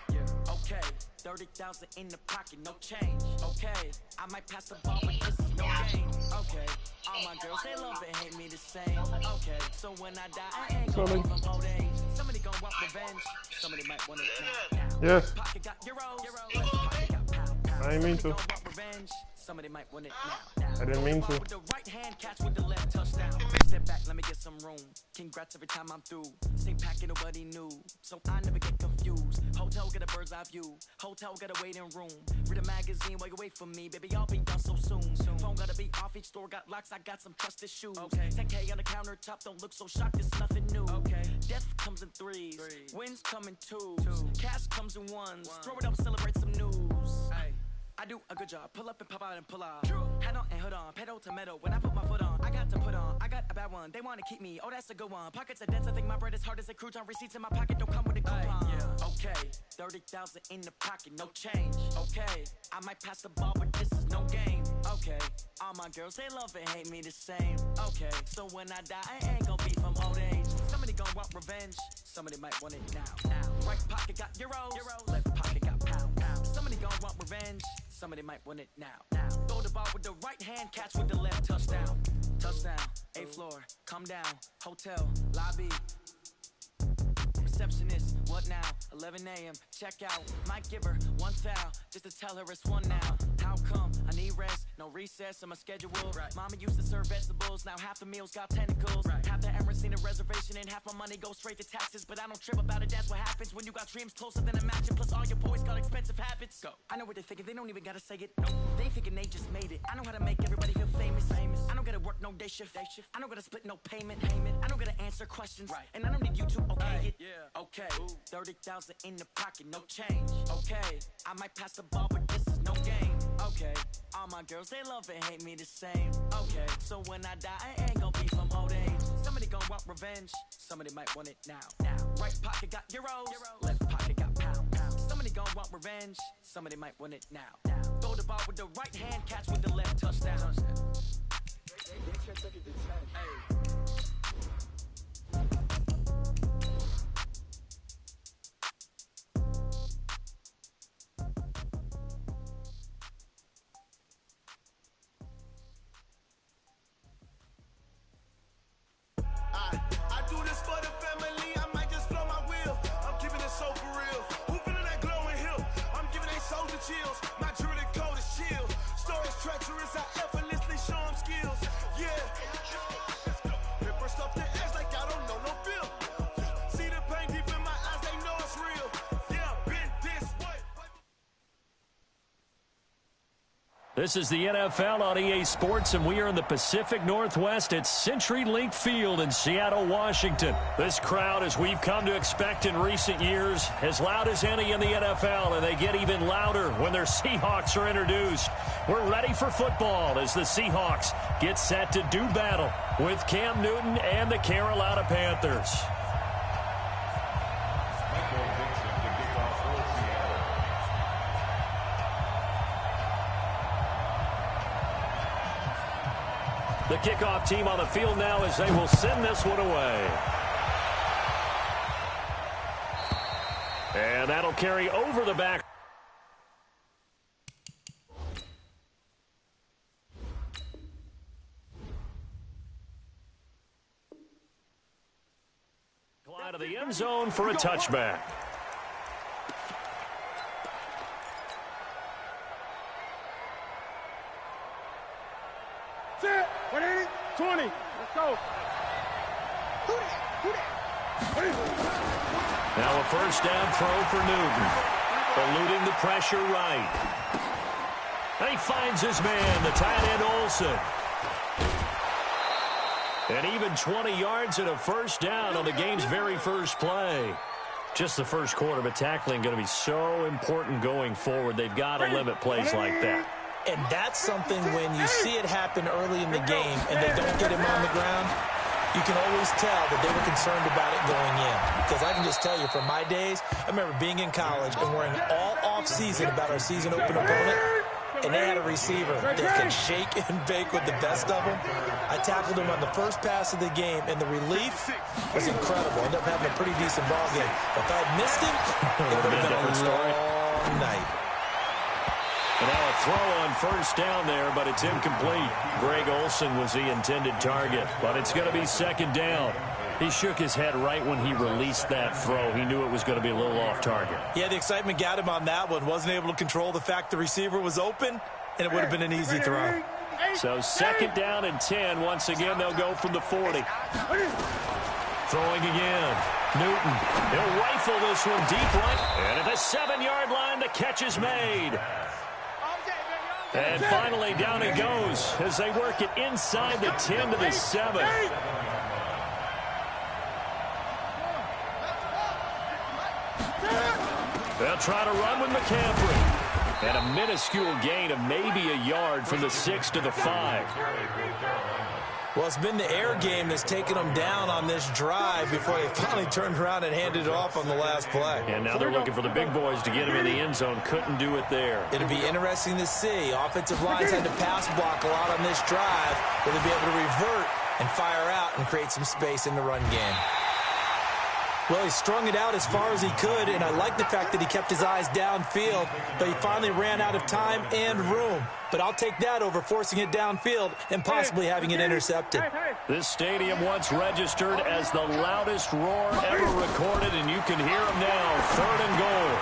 Yeah. Okay. 30,000 in the pocket, no change. Okay. I might pass the ball, but this is no game. Okay. All my girls, they love and hate me the same. Okay. So when I die, I ain't gonna be from old age. Somebody gonna want revenge. Somebody might want it now. Yes. Pocket got euros. Left pocket got pound. I didn't mean to. Somebody gonna want revenge. Somebody might want it now. I didn't mean to. With the right hand, catch with the left touchdown. Step back, let me get some room. Congrats every time I'm through. Same packet, nobody knew. So I never get confused. Hotel, get a bird's eye view. Hotel, get a waiting room. Read a magazine while you wait for me. Baby, I'll be done so soon. Phone gotta be off, each store got locks. I got some trusted shoes. Okay. 10K on the countertop, don't look so shocked, it's nothing new. Okay. Death comes in threes. Wins come in twos. Cash comes in ones. Throw it up, celebrate some news. Ay. I do a good job. Pull up and pop out and pull out. Head on and hood on. Pedal to metal. When I put my foot on, I got to put on. I got a bad one. They want to keep me. Oh, that's a good one. Pockets are dense. I think my bread is hard as a crouton. Receipts in my pocket don't come with a coupon. Yeah. Okay. 30,000 in the pocket. No change. Okay. I might pass the ball, but this is no game. Okay. All my girls, they love and hate me the same. Okay. So when I die, I ain't gonna be from old age. Somebody gonna want revenge. Somebody might want it now. Right pocket got euros. Left pocket got pound. Somebody gonna want revenge. Somebody might win it now. Throw the ball with the right hand, catch with the left touchdown. Touchdown, 8th floor, come down, hotel, lobby. Receptionist, what now? 11 a.m., check out. Might give her one foul, just to tell her it's one now. How come? I need rest, no recess in my schedule. Right. Mama used to serve vegetables, now half the meals got tentacles. Right. Half the Emirates need a reservation and half my money goes straight to taxes. But I don't trip about it, that's what happens when you got dreams closer than a match. And plus all your boys got expensive habits. Go. I know what they're thinking, they don't even gotta say it. No. They thinking they just made it. I know how to make everybody feel famous. I don't gotta work no day shift. I don't gotta split no payment. I don't gotta answer questions. Right. And I don't need you to okay it. Yeah. Okay. 30,000 in the pocket, no change. Okay. I might pass the ball, but this is no game. Okay. All my girls, they love and hate me the same. Okay. So when I die, I ain't gonna be from old age. Somebody gonna want revenge. Somebody might want it now. Right pocket got euros. Left pocket got pound. Somebody gonna want revenge. Somebody might want it now. Throw the ball with the right hand, catch with the left touchdown. Hey. I do this for the family, I might just blow my wheel. I'm keeping it so for real. Who feeling that glowing hill? I'm giving they soldier chills. My jewelry code is chill. Stories treacherous, I effortlessly show them skills. Yeah. Paper stuff the edge like I don't know no bill. See the pain deep in my eyes, they know it's real. Yeah, been this way. This is the NFL on EA Sports, and we are in the Pacific Northwest at CenturyLink Field in Seattle, Washington. This crowd, as we've come to expect in recent years, as loud as any in the NFL, and they get even louder when their Seahawks are introduced. We're ready for football as the Seahawks get set to do battle with Cam Newton and the Carolina Panthers. The kickoff team on the field now as they will send this one away. And that'll carry over the back. of the end zone for a touchback. Set. 180. 20. Let's go. Now a first down throw for Newton. Eluding the pressure right. And he finds his man, the tight end Olsen. And even 20 yards and a first down on the game's very first play. Just the first quarter, but tackling going to be so important going forward. They've got to limit plays like that. And that's something when you see it happen early in the game and they don't get him on the ground, you can always tell that they were concerned about it going in. Because I can just tell you from my days, I remember being in college and worrying all off-season about our season open opponent. And they had a receiver that could shake and bake with the best of them. I tackled him on the first pass of the game, and the relief was incredible. Ended up having a pretty decent ball game. But if I had missed him, it would have been a long night. And now a throw on first down there, but it's incomplete. Greg Olsen was the intended target, but it's going to be second down. He shook his head right when he released that throw. He knew it was going to be a little off target. Yeah, the excitement got him on that one. Wasn't able to control the fact the receiver was open, and it would have been an easy throw. So second down and 10. Once again, they'll go from the 40. Throwing again. Newton. He'll rifle this one deep right. And at the 7-yard line, the catch is made. And finally, down it goes as they work it inside the 10 to the 7. They'll try to run with McCaffrey. And a minuscule gain of maybe a yard from the 6 to the 5. Well, it's been the air game that's taken them down on this drive before they finally turned around and handed it off on the last play. And now they're looking for the big boys to get him in the end zone. Couldn't do it there. It'll be interesting to see. Offensive lines had to pass block a lot on this drive. Will they be able to revert and fire out and create some space in the run game? Well, he strung it out as far as he could, and I like the fact that he kept his eyes downfield, but he finally ran out of time and room. But I'll take that over forcing it downfield and possibly having it intercepted. This stadium once registered as the loudest roar ever recorded, and you can hear him now. 3rd and goal.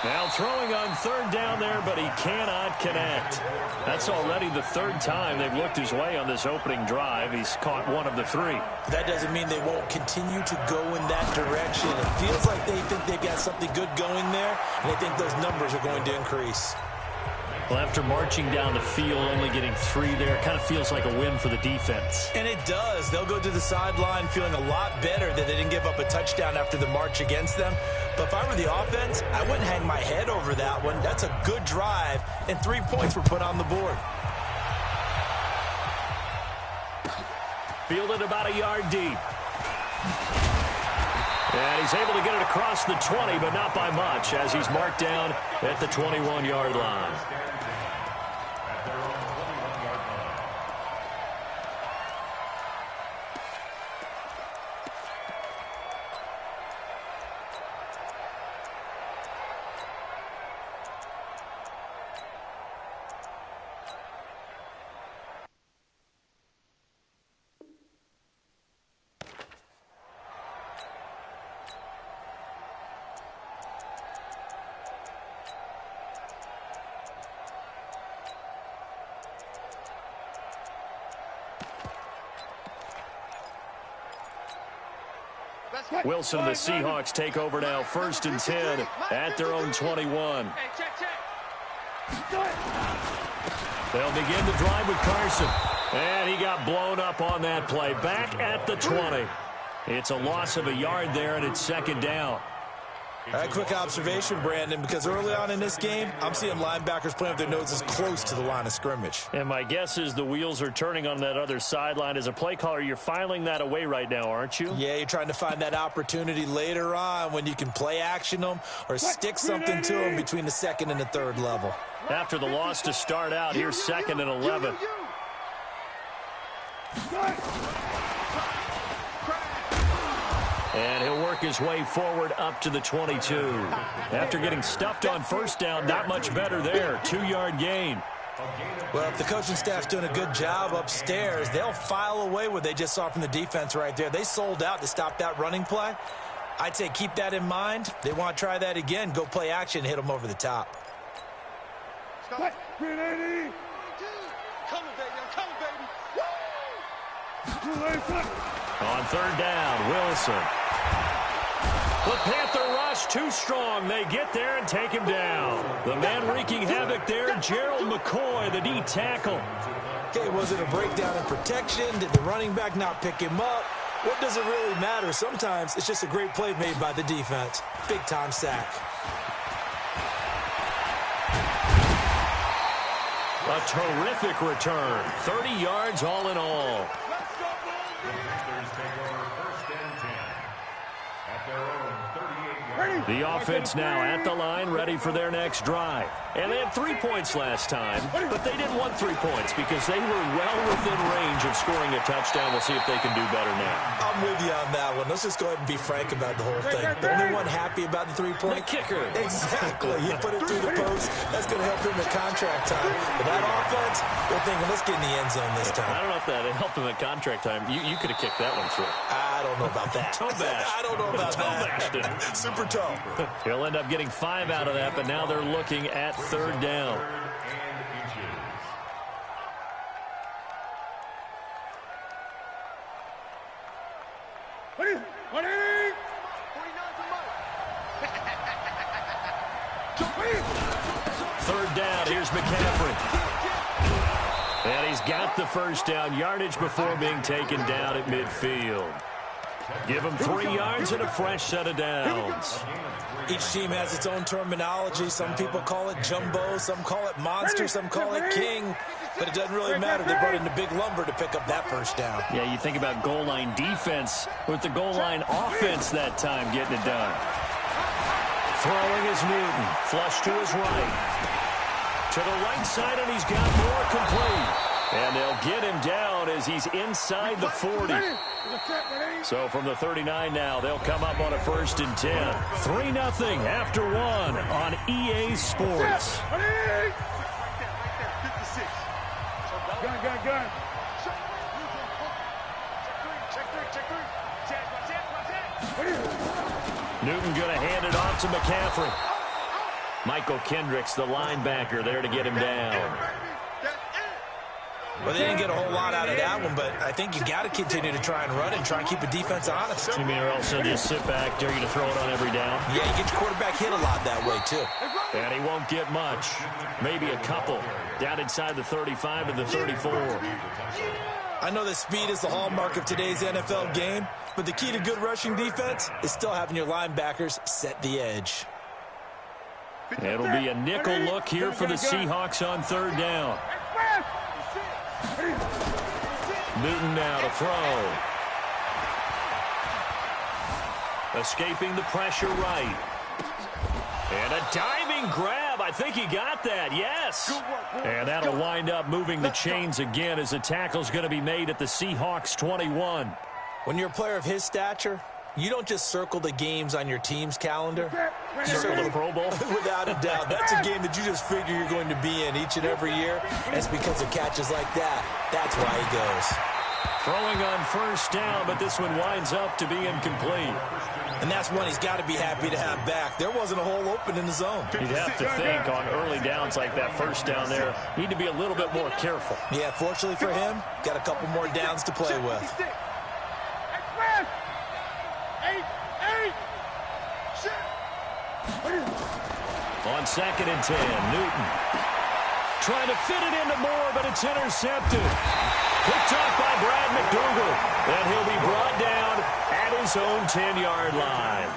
Now throwing on third down there, but he cannot connect. That's already the 3rd time they've looked his way on this opening drive. He's caught 1 of the 3. That doesn't mean they won't continue to go in that direction. It feels like they think they've got something good going there, and they think those numbers are going to increase. Well, after marching down the field, only getting 3 there, it kind of feels like a win for the defense. And it does. They'll go to the sideline feeling a lot better that they didn't give up a touchdown after the march against them. But if I were the offense, I wouldn't hang my head over that one. That's a good drive, and 3 points were put on the board. Fielded about a yard deep. And he's able to get it across the 20, but not by much, as he's marked down at the 21-yard line. Wilson, the Seahawks take over now, 1st and 10 at their own 21. They'll begin the drive with Carson. And he got blown up on that play. Back at the 20. It's a loss of a yard there, and it's 2nd down. All right, quick observation, Brandon, because early on in this game, I'm seeing linebackers playing with their noses close to the line of scrimmage. And my guess is the wheels are turning on that other sideline. As a play caller, you're filing that away right now, aren't you? Yeah, you're trying to find that opportunity later on when you can play action them or stick something to them between the 2nd and the 3rd level. After the loss to start out, here's 2nd and 11. And he'll work his way forward up to the 22. After getting stuffed on first down, not much better there. 2-yard gain. Well, if the coaching staff's doing a good job upstairs, they'll file away what they just saw from the defense right there. They sold out to stop that running play. I'd say keep that in mind. They want to try that again. Go play action, hit them over the top. What? 380. Coming, baby. I'm coming, baby. On third down, Wilson. The Panther rush too strong. They get there and take him down. The man wreaking havoc there, Gerald McCoy, the D tackle. Okay, was it a breakdown in protection? Did the running back not pick him up? What does it really matter? Sometimes it's just a great play made by the defense. Big-time sack. A terrific return. 30 yards all in all. The offense now at the line, ready for their next drive. And they had 3 points last time, but they didn't want 3 points because they were well within range of scoring a touchdown. We'll see if they can do better now. I'm with you on that one. Let's just go ahead and be frank about the whole thing. The only one happy about the 3-point? The kicker. Exactly. He put it through the post. That's going to help him at contract time. But that offense, they're thinking, let's get in the end zone this time. I don't know if that helped him at contract time. You could have kicked that one through. I don't know about that. Toe bash. I don't know about that. Bashed it. Super toe. He'll end up getting 5 out of that, but now they're looking at third down. Third down, here's McCaffrey. And he's got the first down yardage before being taken down at midfield. Give him 3 yards and a fresh set of downs. Each team has its own terminology. Some people call it jumbo, some call it monster, some call it king. But it doesn't really matter. They brought in the big lumber to pick up that first down. Yeah, you think about goal line defense with the goal line offense that time getting it done. Throwing is Newton. Flush to his right. To the right side, and he's got more complete. And they'll get him down as he's inside the 40. So from the 39 now, they'll come up on a 1st and 10. 3-0 after 1 on EA Sports. Gun. Newton going to hand it off to McCaffrey. Michael Kendricks, the linebacker, there to get him down. Well, they didn't get a whole lot out of that one, but I think you got to continue to try and run and try and keep the defense honest. You mean or else they'll just sit back, dare you to throw it on every down? Yeah, you get your quarterback hit a lot that way, too. And he won't get much. Maybe a couple. Down inside the 35 and the 34. I know that speed is the hallmark of today's NFL game, but the key to good rushing defense is still having your linebackers set the edge. It'll be a nickel look here for the Seahawks on third down. Newton now to throw. Escaping the pressure right. And a diving grab. I think he got that. Yes. And that'll wind up moving the chains again as the tackle's going to be made at the Seahawks 21. When you're a player of his stature, you don't just circle the games on your team's calendar. You circle the Pro Bowl? Without a doubt. That's a game that you just figure you're going to be in each and every year. And it's because of catches like that. That's why he goes. Throwing on first down, but this one winds up to be incomplete. And that's one he's got to be happy to have back. There wasn't a hole open in the zone. You'd have to think on early downs like that first down there, need to be a little bit more careful. Yeah, fortunately for him, got a couple more downs to play with. On 2nd and 10, Newton trying to fit it into Moore, but it's intercepted. Picked off by Brad McDougal, and he'll be brought down at his own 10-yard line.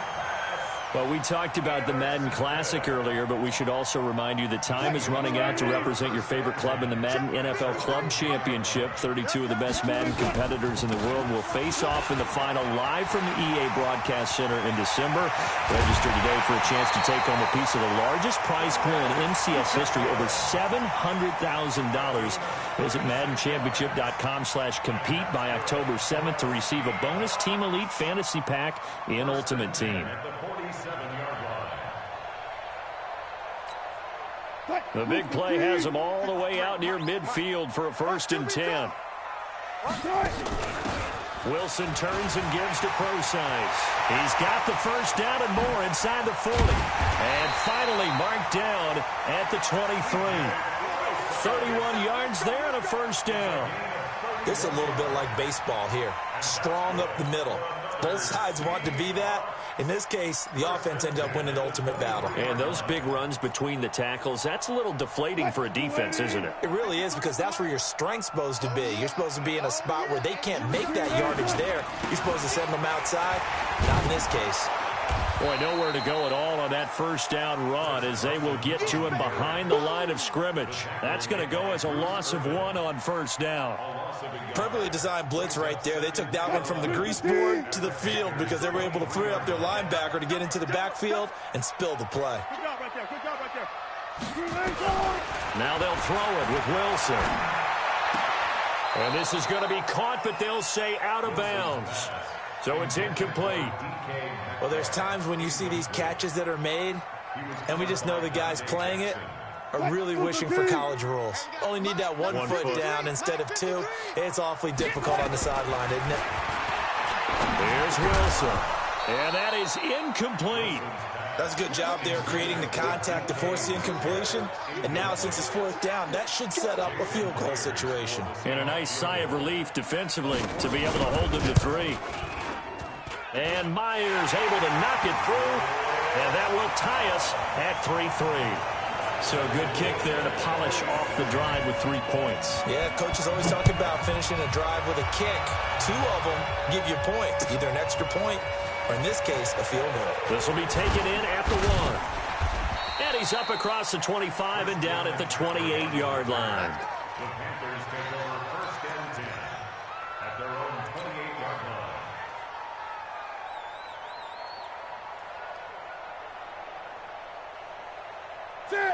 Well, we talked about the Madden Classic earlier, but we should also remind you that time is running out to represent your favorite club in the Madden NFL Club Championship. 32 of the best Madden competitors in the world will face off in the final live from the EA Broadcast Center in December. Register today for a chance to take home a piece of the largest prize pool in MCS history, over $700,000. Visit MaddenChampionship.com/compete by October 7th to receive a bonus Team Elite Fantasy Pack in Ultimate Team. The big play has them all the way out near midfield for a 1st and 10. Wilson turns and gives to Procise. He's got the 1st down and more inside the 40. And finally marked down at the 23. 31 yards there and a 1st down. This is a little bit like baseball here. Strong up the middle. Both sides want to be that. In this case, the offense ended up winning the ultimate battle. And those big runs between the tackles, that's a little deflating for a defense, isn't it? It really is, because that's where your strength's supposed to be. You're supposed to be in a spot where they can't make that yardage there. You're supposed to send them outside. Not in this case. Boy, nowhere to go at all on that 1st down run as they will get to him behind the line of scrimmage. That's going to go as a loss of 1 on 1st down. Perfectly designed blitz right there. They took that one from the grease board to the field because they were able to free up their linebacker to get into the backfield and spill the play. Good job right there. Good job right there. Now they'll throw it with Wilson. And this is going to be caught, but they'll say out of bounds. So it's incomplete. Well, there's times when you see these catches that are made, and we just know the guys playing it are really wishing for college rules. Only need that one foot down instead of 2. It's awfully difficult on the sideline, isn't it? Here's Wilson. And that is incomplete. That's a good job there creating the contact to force the incompletion. And now, since it's 4th down, that should set up a field goal situation. And a nice sigh of relief defensively to be able to hold them to 3. And Myers able to knock it through. And that will tie us at 3-3. So a good kick there to polish off the drive with 3 points. Yeah, coaches always talk about finishing a drive with a kick. 2 of them give you points, either an extra point or, in this case, a field goal. This will be taken in at the 1. And he's up across the 25 and down at the 28-yard line. The Panthers take over 1st and 10 at their own 28-yard line.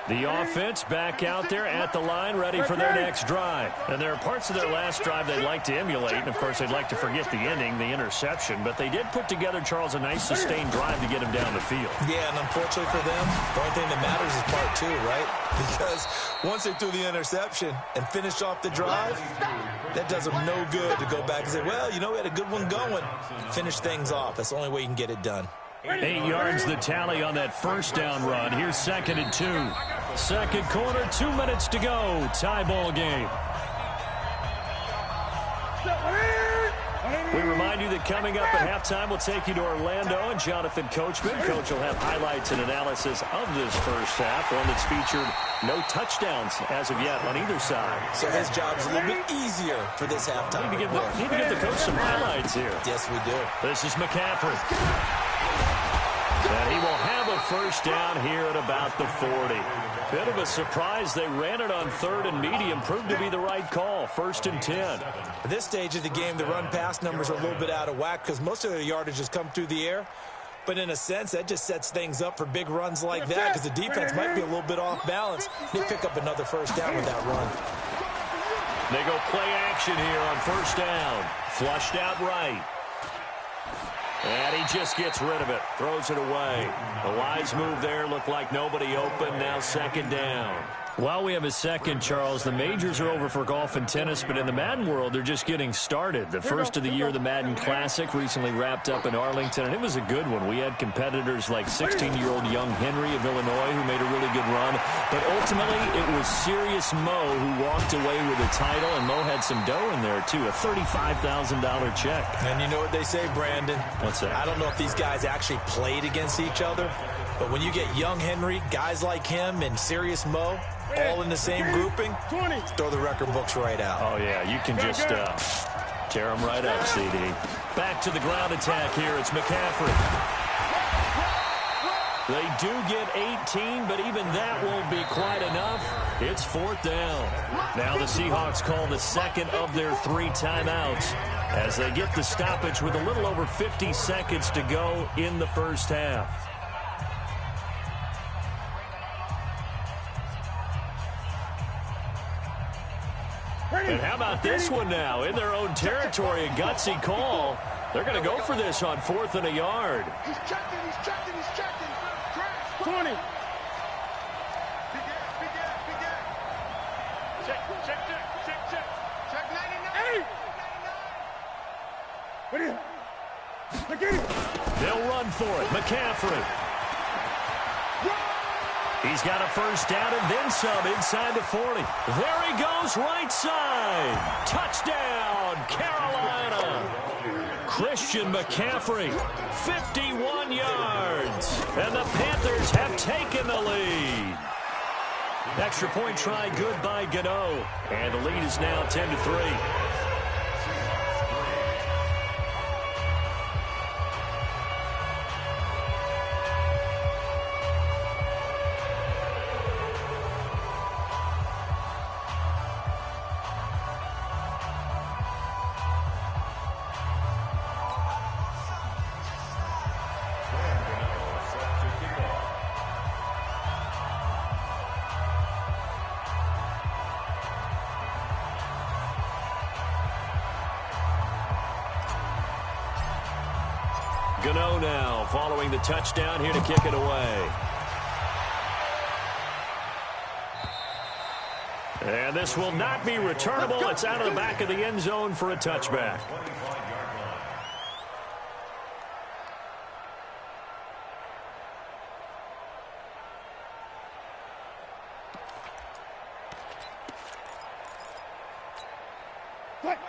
The offense back out there at the line, ready for their next drive. And there are parts of their last drive they'd like to emulate. And, of course, they'd like to forget the ending, the interception. But they did put together, Charles, a nice sustained drive to get him down the field. Yeah, and unfortunately for them, the only thing that matters is part 2, right? Because once they threw the interception and finished off the drive, that does them no good to go back and say, well, you know, we had a good one going. Finish things off. That's the only way you can get it done. 8 yards the tally on that 1st down run. Here's 2nd and 2. 2nd quarter, 2 minutes to go. Tie ball game. We remind you that coming up at halftime, we'll take you to Orlando and Jonathan Coachman. Coach will have highlights and analysis of this 1st half, one that's featured no touchdowns as of yet on either side. So his job's a little bit easier for this halftime. Need to give the coach some highlights here. Yes, we do. This is McCaffrey. And he will have a 1st down here at about the 40. Bit of a surprise. They ran it on 3rd and medium. Proved to be the right call. 1st and 10. At this stage of the game, the run-pass numbers are a little bit out of whack because most of their yardage has come through the air. But in a sense, that just sets things up for big runs like that because the defense might be a little bit off balance. They pick up another 1st down with that run. They go play action here on 1st down. Flushed out right. And he just gets rid of it. Throws it away. A wise move there. Looked like nobody open. Now 2nd down. While we have a second, Charles, the majors are over for golf and tennis, but in the Madden world, they're just getting started. The first of the year, the Madden Classic, recently wrapped up in Arlington, and it was a good one. We had competitors like 16-year-old young Henry of Illinois who made a really good run, but ultimately it was Serious Mo who walked away with the title, and Mo had some dough in there, too, a $35,000 check. And you know what they say, Brandon? What's that? I don't know if these guys actually played against each other, but when you get young Henry, guys like him, and Serious Mo, all in the same grouping, throw the record books right out. Oh, yeah, you can just tear them right up, CD. Back to the ground attack here. It's McCaffrey. They do get 18, but even that won't be quite enough. It's 4th down. Now the Seahawks call the second of their 3 timeouts as they get the stoppage with a little over 50 seconds to go in the first half. And how about this one now? In their own territory, a gutsy call. They're going to go for this on 4th and a yard. He's checking, he's checking, he's checking. 20. Big ass, big ass. Check. Check 99. What is it? They'll run for it. McCaffrey. He's got a first down and then some inside the 40. There he goes, right side. Touchdown, Carolina. Christian McCaffrey, 51 yards. And the Panthers have taken the lead. Extra point try good by Gano. And the lead is now 10-3. Gano now following the touchdown here to kick it away. And this will not be returnable. It's out of the back of the end zone for a touchback.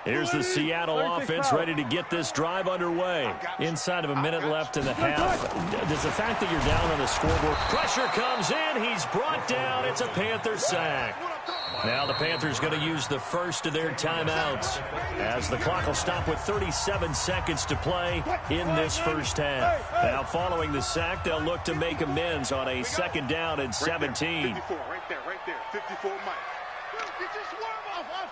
Here's the Seattle offense ready to get this drive underway. Inside of a minute left in the half. Does the fact that you're down on the scoreboard, pressure comes in, he's brought down, it's a Panther sack. Now the Panthers going to use the first of their timeouts as the clock will stop with 37 seconds to play in this first half. Now following the sack, they'll look to make amends on a second down and 17. 54, right there. 54, Mike. Get your swarm off.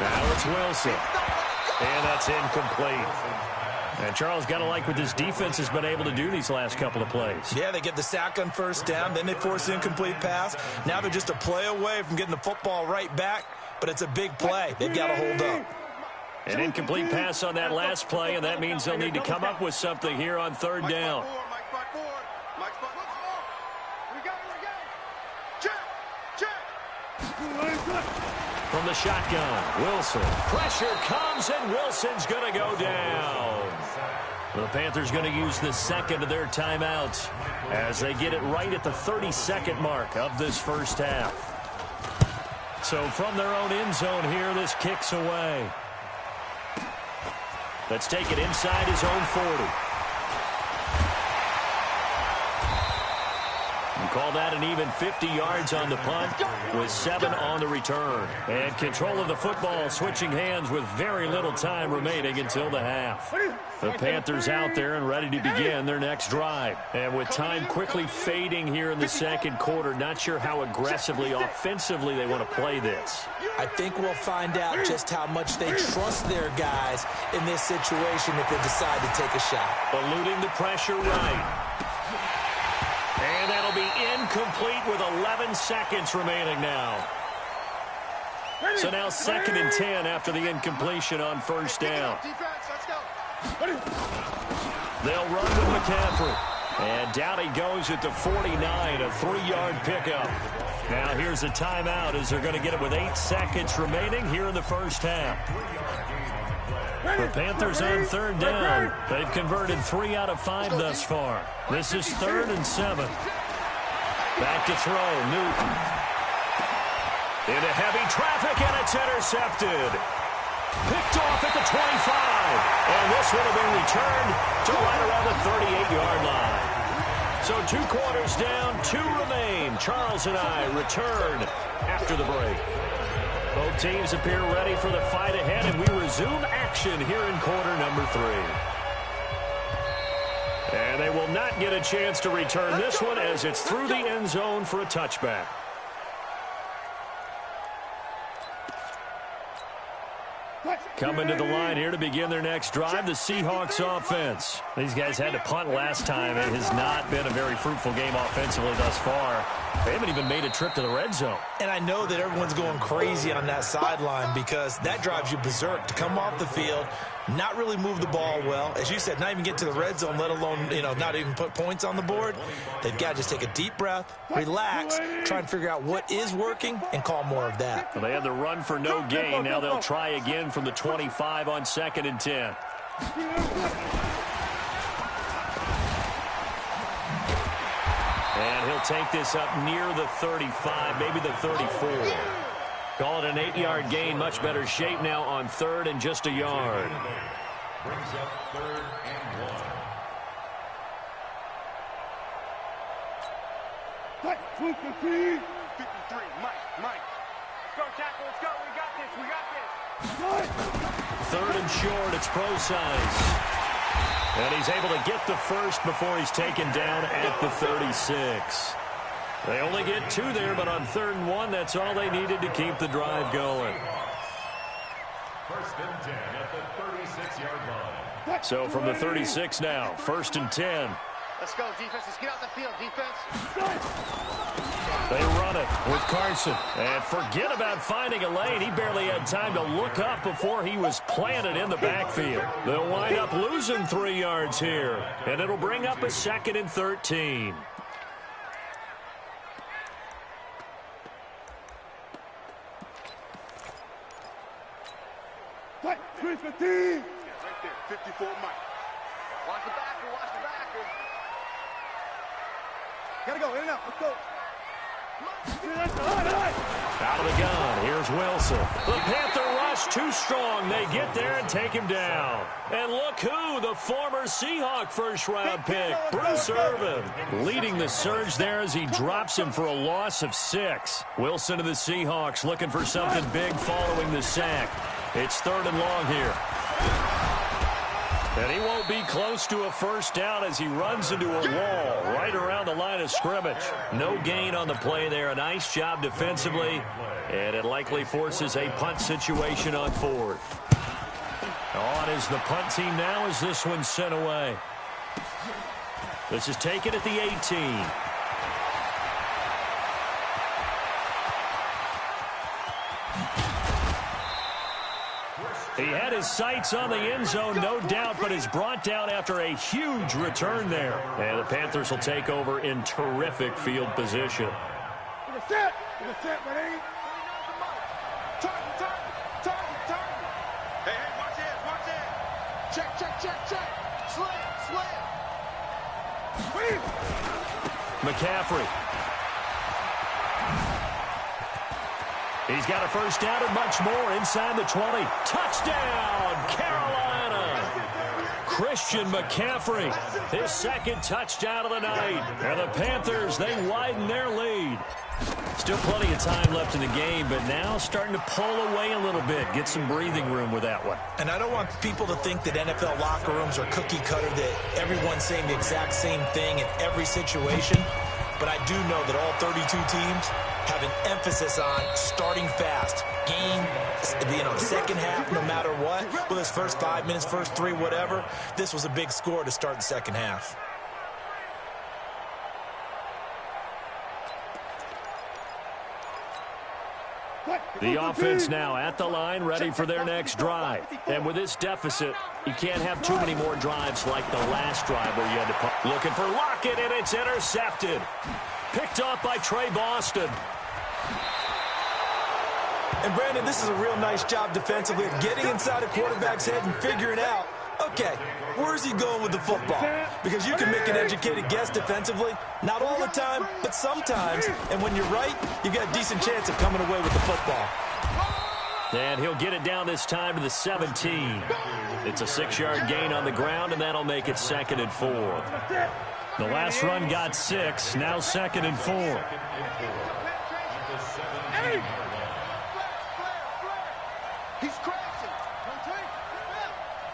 Now it's Wilson. And that's incomplete. And Charles, got to like what this defense has been able to do these last couple of plays. Yeah, they get the sack on first down, then they force an incomplete pass. Now they're just a play away from getting the football right back, but it's a big play. They've got to hold up. An incomplete pass on that last play, and that means they'll need to come up with something here on third down. From the shotgun, Wilson. Pressure comes, and Wilson's going to go down. The Panthers going to use the second of their timeouts as they get it right at the 32nd mark of this first half. So from their own end zone here, this kicks away. Let's take it inside his own 40. Call that an even 50 yards on the punt with 7 on the return. And control of the football switching hands with very little time remaining until the half. The Panthers out there and ready to begin their next drive. And with time quickly fading here in the second quarter, not sure how aggressively, offensively they want to play this. I think we'll find out just how much they trust their guys in this situation if they decide to take a shot. Eluding the pressure right. And that'll be incomplete with 11 seconds remaining now. So now 2nd and 10 after the incompletion on first down. They'll run with McCaffrey. And down he goes at the 49, a 3-yard pickup. Now here's a timeout as they're going to get it with 8 seconds remaining here in the first half. The Panthers on third down. They've converted 3 out of 5 thus far. This is 3rd and 7. Back to throw, Newton. Into heavy traffic, and it's intercepted. Picked off at the 25. And this one will be returned to right around the 38-yard line. So 2 quarters down, 2 remain. Charles and I return after the break. Both teams appear ready for the fight ahead, and we resume action here in quarter number 3. And they will not get a chance to return this one as it's through the end zone for a touchback. Coming to the line here to begin their next drive, the Seahawks offense. These guys had to punt last time. It has not been a very fruitful game offensively thus far. They haven't even made a trip to the red zone. And I know that everyone's going crazy on that sideline because that drives you berserk to come off the field, not really move the ball well. As you said, not even get to the red zone, let alone, not even put points on the board. They've got to just take a deep breath, relax, try and figure out what is working, and call more of that. Well, they had the run for no gain. Now they'll try again from the 25 on 2nd and 10. And he'll take this up near the 35, maybe the 34. Call it an 8-yard gain. Much better shape now on 3rd and just a yard. Brings up 3rd and 1. 53, Mike. Go, tackle, let's go. We got this. 3rd and short, it's Prosise. And he's able to get the first before he's taken down at the 36. They only get 2 there, but on 3rd and 1, that's all they needed to keep the drive going. 1st and 10 at the 36-yard line. So from the 36 now, 1st and 10. Let's go, defense. Let's get out the field, defense. They run it with Carson. And forget about finding a lane. He barely had time to look up before he was planted in the backfield. They'll wind up losing 3 yards here. And it'll bring up a 2nd and 13. Right there, 54, Mike. Watch the backer. Gotta go, in and out. Let's go. Out of the gun, here's Wilson. The Panther rush too strong. They get there and take him down. And look who, the former Seahawk first-round pick, Bruce Irvin, leading the surge there as he drops him for a loss of 6. Wilson to the Seahawks looking for something big following the sack. It's 3rd and long here. And he won't be close to a first down as he runs into a wall right around the line of scrimmage. No gain on the play there. A nice job defensively. And it likely forces a punt situation on 4th. On is the punt team now as this one's sent away. This is taken at the 18. He had his sights on the end zone, no doubt, but is brought down after a huge return there. And the Panthers will take over in terrific field position. Set, ready? Target. Hey, watch it. Check. Slam. McCaffrey. He's got a first down and much more inside the 20. Touchdown, Carolina! Christian McCaffrey, his 2nd touchdown of the night. And the Panthers, they widen their lead. Still plenty of time left in the game, but now starting to pull away a little bit. Get some breathing room with that one. And I don't want people to think that NFL locker rooms are cookie cutter, that everyone's saying the exact same thing in every situation. But I do know that all 32 teams have an emphasis on starting fast. Game, second half, no matter what. Whether it's first 5 minutes, first 3, whatever. This was a big score to start the second half. The offense now at the line, ready for their next drive. And with this deficit, you can't have too many more drives like the last drive where you had to put. Looking for Lockett, and it's intercepted. Picked off by Trey Boston. And, Brandon, this is a real nice job defensively of getting inside a quarterback's head and figuring out, okay, where's he going with the football? Because you can make an educated guess defensively. Not all the time, but sometimes. And when you're right, you've got a decent chance of coming away with the football. And he'll get it down this time to the 17. It's a 6-yard gain on the ground, and that'll make it 2nd and 4. The last run got 6, now 2nd and 4. He's crashing.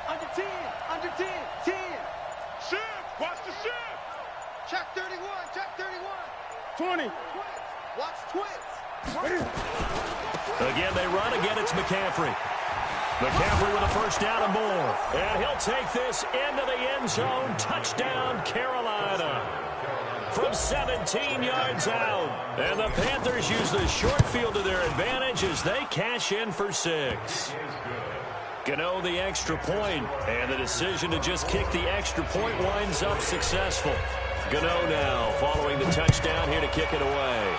Under 10. 10. Shift. Watch the shift. Check 31. 20. Watch twist. Again, they run. Again, it's McCaffrey. McCaffrey with a first down and more. And he'll take this into the end zone. Touchdown, Carolina. From 17 yards out. And the Panthers use the short field to their advantage as they cash in for 6. Gano the extra point, and the decision to just kick the extra point winds up successful. Gano now following the touchdown here to kick it away.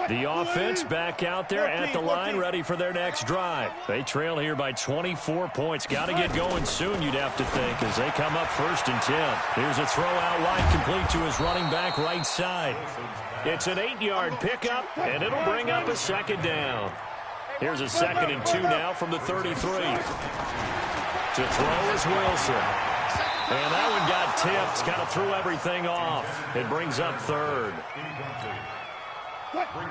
The offense back out there at the line, ready for their next drive. They trail here by 24 points. Got to get going soon, you'd have to think, as they come up 1st and 10. Here's a throw out wide, complete to his running back right side. It's an 8-yard pickup, and it'll bring up a 2nd down. Here's a 2nd and 2 now from the 33. To throw is Wilson. And that one got tipped. Got to throw everything off. It brings up 3rd.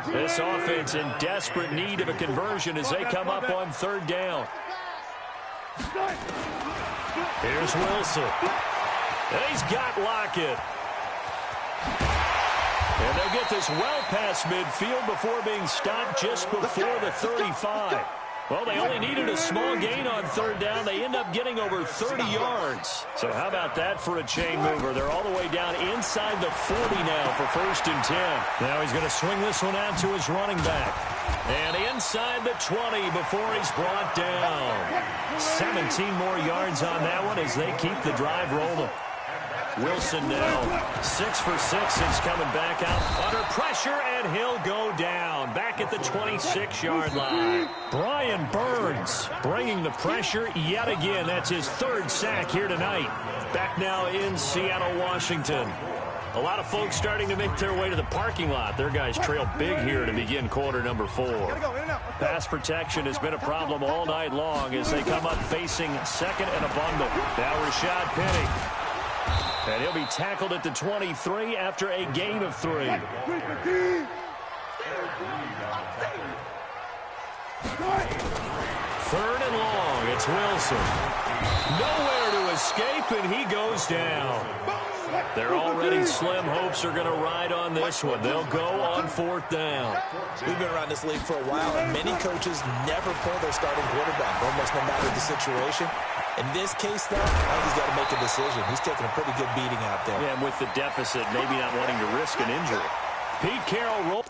This offense in desperate need of a conversion as they come up on 3rd down. Here's Wilson. And he's got Lockett. And they'll get this well past midfield before being stopped just before the 35. Well, they only needed a small gain on 3rd down. They end up getting over 30 yards. So how about that for a chain mover? They're all the way down inside the 40 now for 1st and 10. Now he's going to swing this one out to his running back. And inside the 20 before he's brought down. 17 more yards on that one as they keep the drive rolling. Wilson now 6 for 6 since coming back out under pressure, and he'll go down back at the 26-yard line. Brian Burns bringing the pressure yet again. That's his 3rd sack here tonight. Back now in Seattle, Washington. A lot of folks starting to make their way to the parking lot. Their guys trail big here to begin quarter number 4. Pass protection has been a problem all night long as they come up facing 2nd and a bundle. Now Rashad Penny. And he'll be tackled at the 23 after a gain of 3. 3rd and long. It's Wilson. Nowhere to escape, and he goes down. Their already slim hopes are going to ride on this one. They'll go on 4th down. We've been around this league for a while, and many coaches never pull their starting quarterback, almost no matter the situation. In this case, though, I think he's got to make a decision. He's taking a pretty good beating out there. Yeah, and with the deficit, maybe not wanting to risk an injury. Pete Carroll rolled.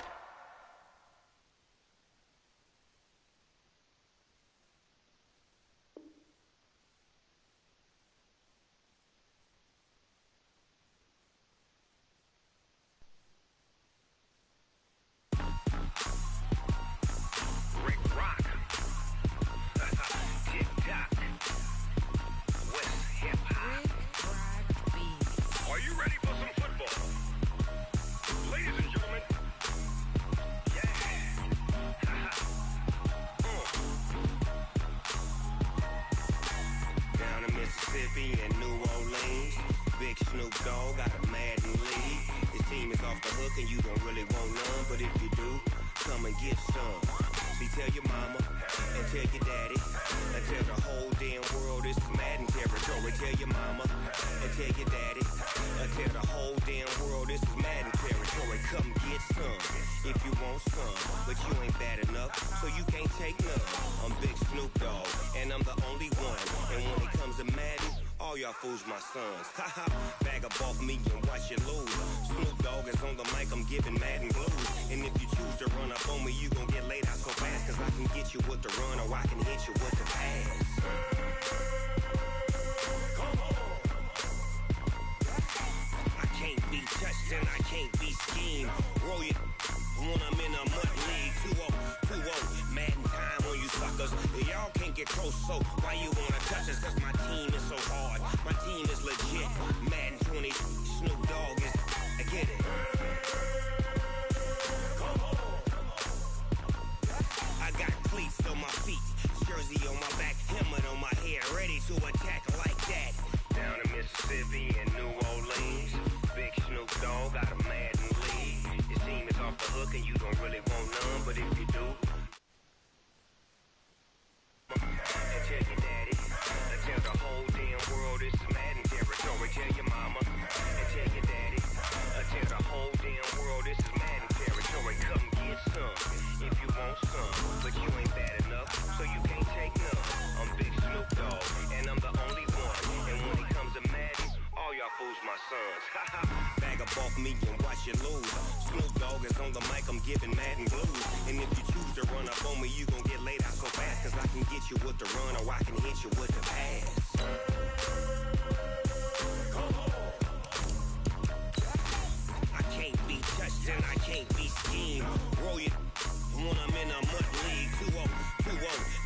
tell your mama, and tell your daddy, tell the whole damn world this is Madden territory. Come get some if you want some, but you ain't bad enough, so you can't take none. I'm Big Snoop Dogg, and I'm the only one. And when it comes to Madden, all y'all fools my sons. Bag up off me and watch you lose. Snoop Dogg is on the mic, I'm giving Madden blues. And if you choose to run up on me, you gon' get laid out so fast. Cause I can get you with the run or I can hit you with the pass. I can't be touched and I can't be schemed. Roll you when I'm in a mud league. 2-0,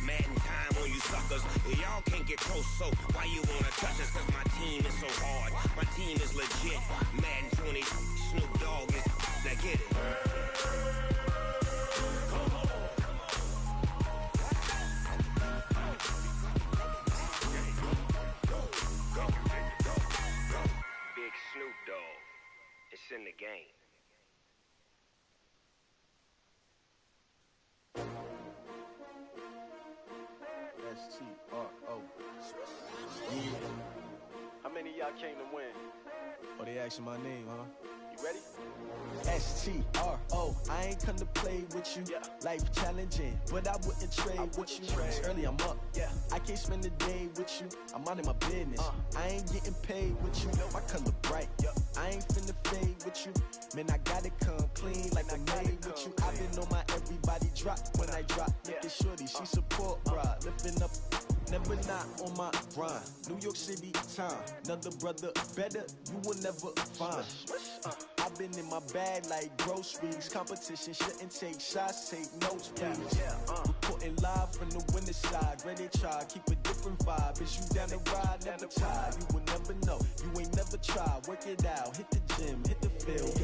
Madden time on you suckers. Y'all can't get close, so why you wanna touch us? Cause my team is so hard, my team is legit. Madden 20, Snoop Dogg is, now get it. Big Snoop Dogg, it's in the game. STRO. How many of y'all came to win? Oh, they asking my name, huh? You ready? STRO. I ain't come to play with you. Yeah. Life challenging, but I wouldn't trade with you. It's early, I'm up. Yeah. I can't spend the day with you. I'm out of my business. I ain't getting paid with you. My color bright. Yep. I ain't finna fade with you. Man, I gotta come clean like I made with you. I've been on my everybody drop when I drop. Look at shorty, she support ride. Lifting up, never not on my grind. New York City time, another brother better, you will never find. I've been in my bag like groceries. Competition shouldn't take shots, take notes, please. Reporting live from the winter side. Ready to try, keep a different vibe. Is you down the ride, never tired. You will never know, you ain't never tried. Work it out, hit the gym, hit the field.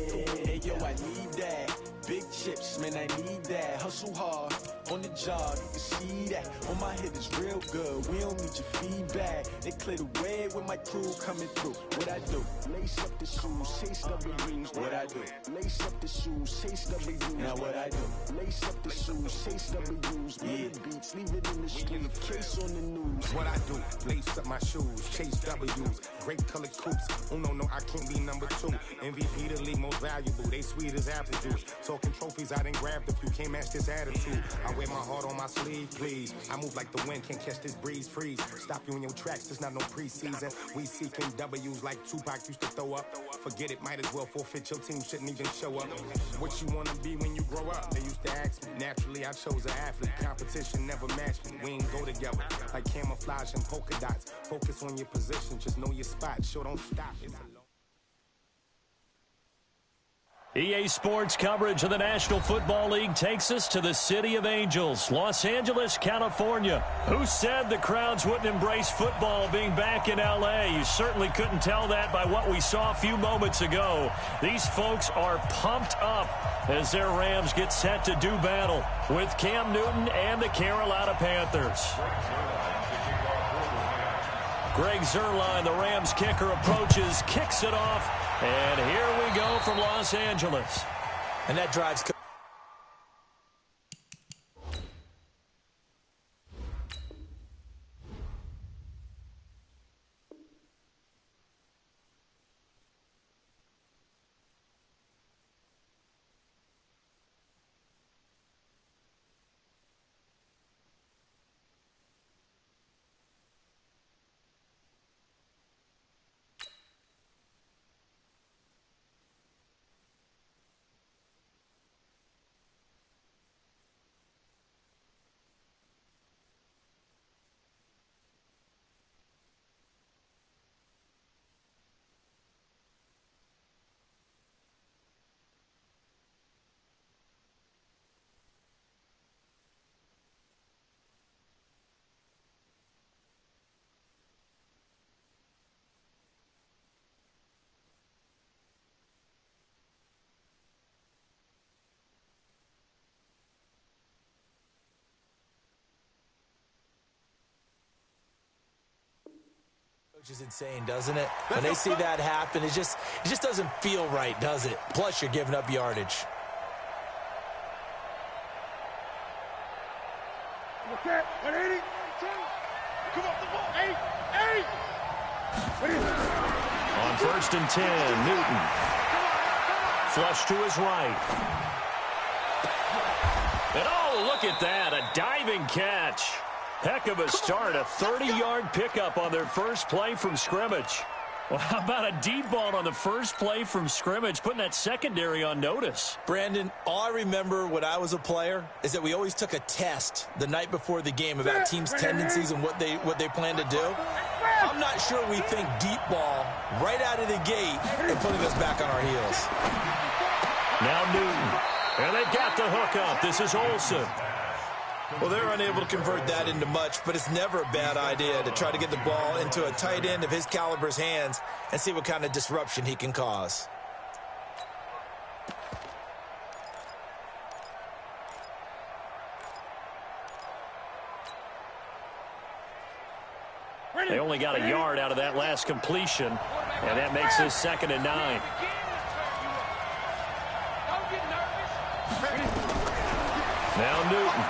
Hey yo, I need that. Big chips, man, I need that. Hustle hard, on the job, you can see that. On my head is real good, we don't need your feedback. They clear the way with my crew coming through. What I do? Lace up the shoes, chase W's. What I do? Lace up the shoes, chase W's. Now what I do? Lace up the shoes, chase W's. Yeah. Beats, leave it in the street, case on the news. What I do? Lace up my shoes, chase W's. Great colored coops. Oh no, I can't be number 2. MVP the league most valuable. They sweet as apple juice. Talking trophies, I didn't grab the few. Can't match this attitude. I wear my heart on my sleeve, please. I move like the wind, can't catch this breeze, freeze. Stop you in your tracks, there's not no preseason. We seeking W's like Tupac used to throw up. Forget it, might as well forfeit. Your team shouldn't even show up. What you wanna be when you grow up? They used to ask me. Naturally, I chose an athlete. Competition never matched me. We ain't go together like camouflage and polka dots. Focus on your position, just know your spot. Sure, don't stop. It's a EA Sports coverage of the National Football League takes us to the City of Angels, Los Angeles, California. Who said the crowds wouldn't embrace football being back in L.A.? You certainly couldn't tell that by what we saw a few moments ago. These folks are pumped up as their Rams get set to do battle with Cam Newton and the Carolina Panthers. Greg Zuerlein, the Rams kicker, approaches, kicks it off, and here we go from Los Angeles. And that drives... Which is insane, doesn't it? When they see that happen, it just doesn't feel right, does it? Plus, you're giving up yardage. What's that? 180? Come on, 8. What is it? On 1st and 10, Newton. Flush to his right. And oh, look at that, a diving catch. Heck of a start, a 30-yard pickup on their first play from scrimmage. Well, how about a deep ball on the first play from scrimmage, putting that secondary on notice? Brandon, all I remember when I was a player is that we always took a test the night before the game about teams' tendencies and what they plan to do. I'm not sure we think deep ball right out of the gate and putting us back on our heels. Now Newton. And they've got the hook up. This is Olsen. Well, they're unable to convert that into much, but it's never a bad idea to try to get the ball into a tight end of his caliber's hands and see what kind of disruption he can cause. They only got a yard out of that last completion, and that makes this 2nd and 9. Now Newton.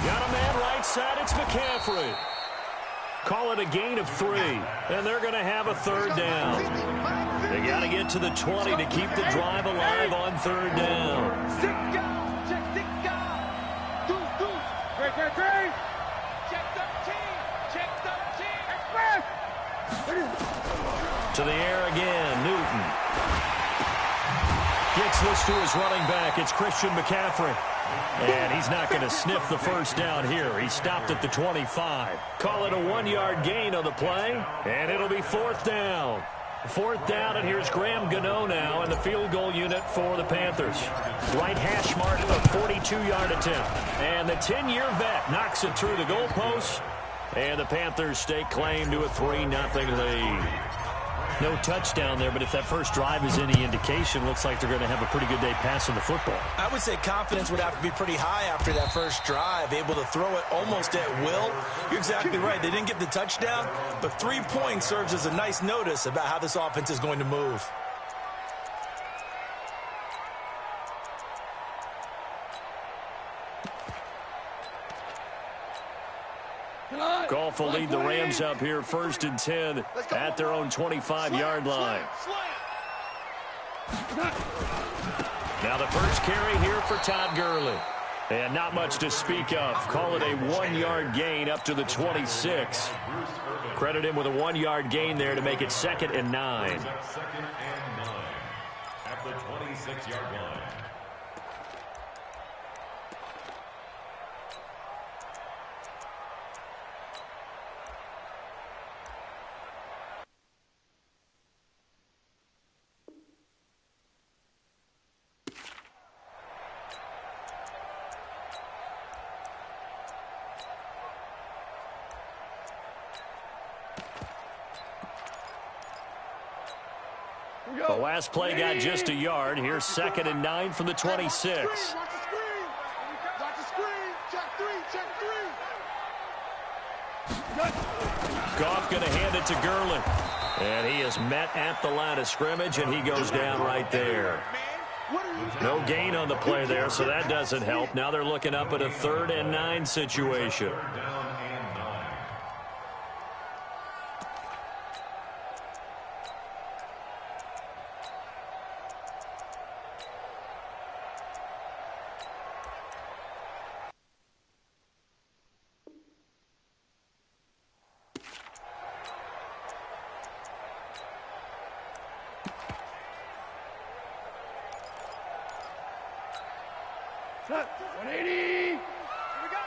Got a man right side. It's McCaffrey. Call it a gain of 3, and they're going to have a 3rd down. They got to get to the 20 to keep the drive alive on 3rd down. 6 guys. Check 6 guys. Deuce. Great. Check 13. Check 13. Express. To the air again, Newton. Gets this to his running back. It's Christian McCaffrey. And he's not going to sniff the first down here. He stopped at the 25. Call it a 1-yard gain on the play, and it'll be 4th down. 4th down, and here's Graham Gano now in the field goal unit for the Panthers. Right hash mark, a 42-yard attempt. And the 10-year vet knocks it through the goalpost, and the Panthers stake claim to a 3-0 lead. No touchdown there, but if that first drive is any indication, looks like they're going to have a pretty good day passing the football. I would say confidence would have to be pretty high after that first drive, able to throw it almost at will. You're exactly right. They didn't get the touchdown, but 3 points serves as a nice notice about how this offense is going to move. Goff will lead the Rams up here 1st and 10 at their own 25-yard line. Now the first carry here for Todd Gurley. And not much to speak of. Call it a 1-yard gain up to the 26. Credit him with a 1-yard gain there to make it 2nd and 9. 2nd and 9 at the 26-yard line. The last play got just a yard. Here's 2nd and 9 from the 26. Watch the screen. Check 3. Goff going to hand it to Gurley. And he is met at the line of scrimmage, and he goes down right there. No gain on the play there, so that doesn't help. Now they're looking up at a 3rd and 9 situation. Set. 180. Here we go.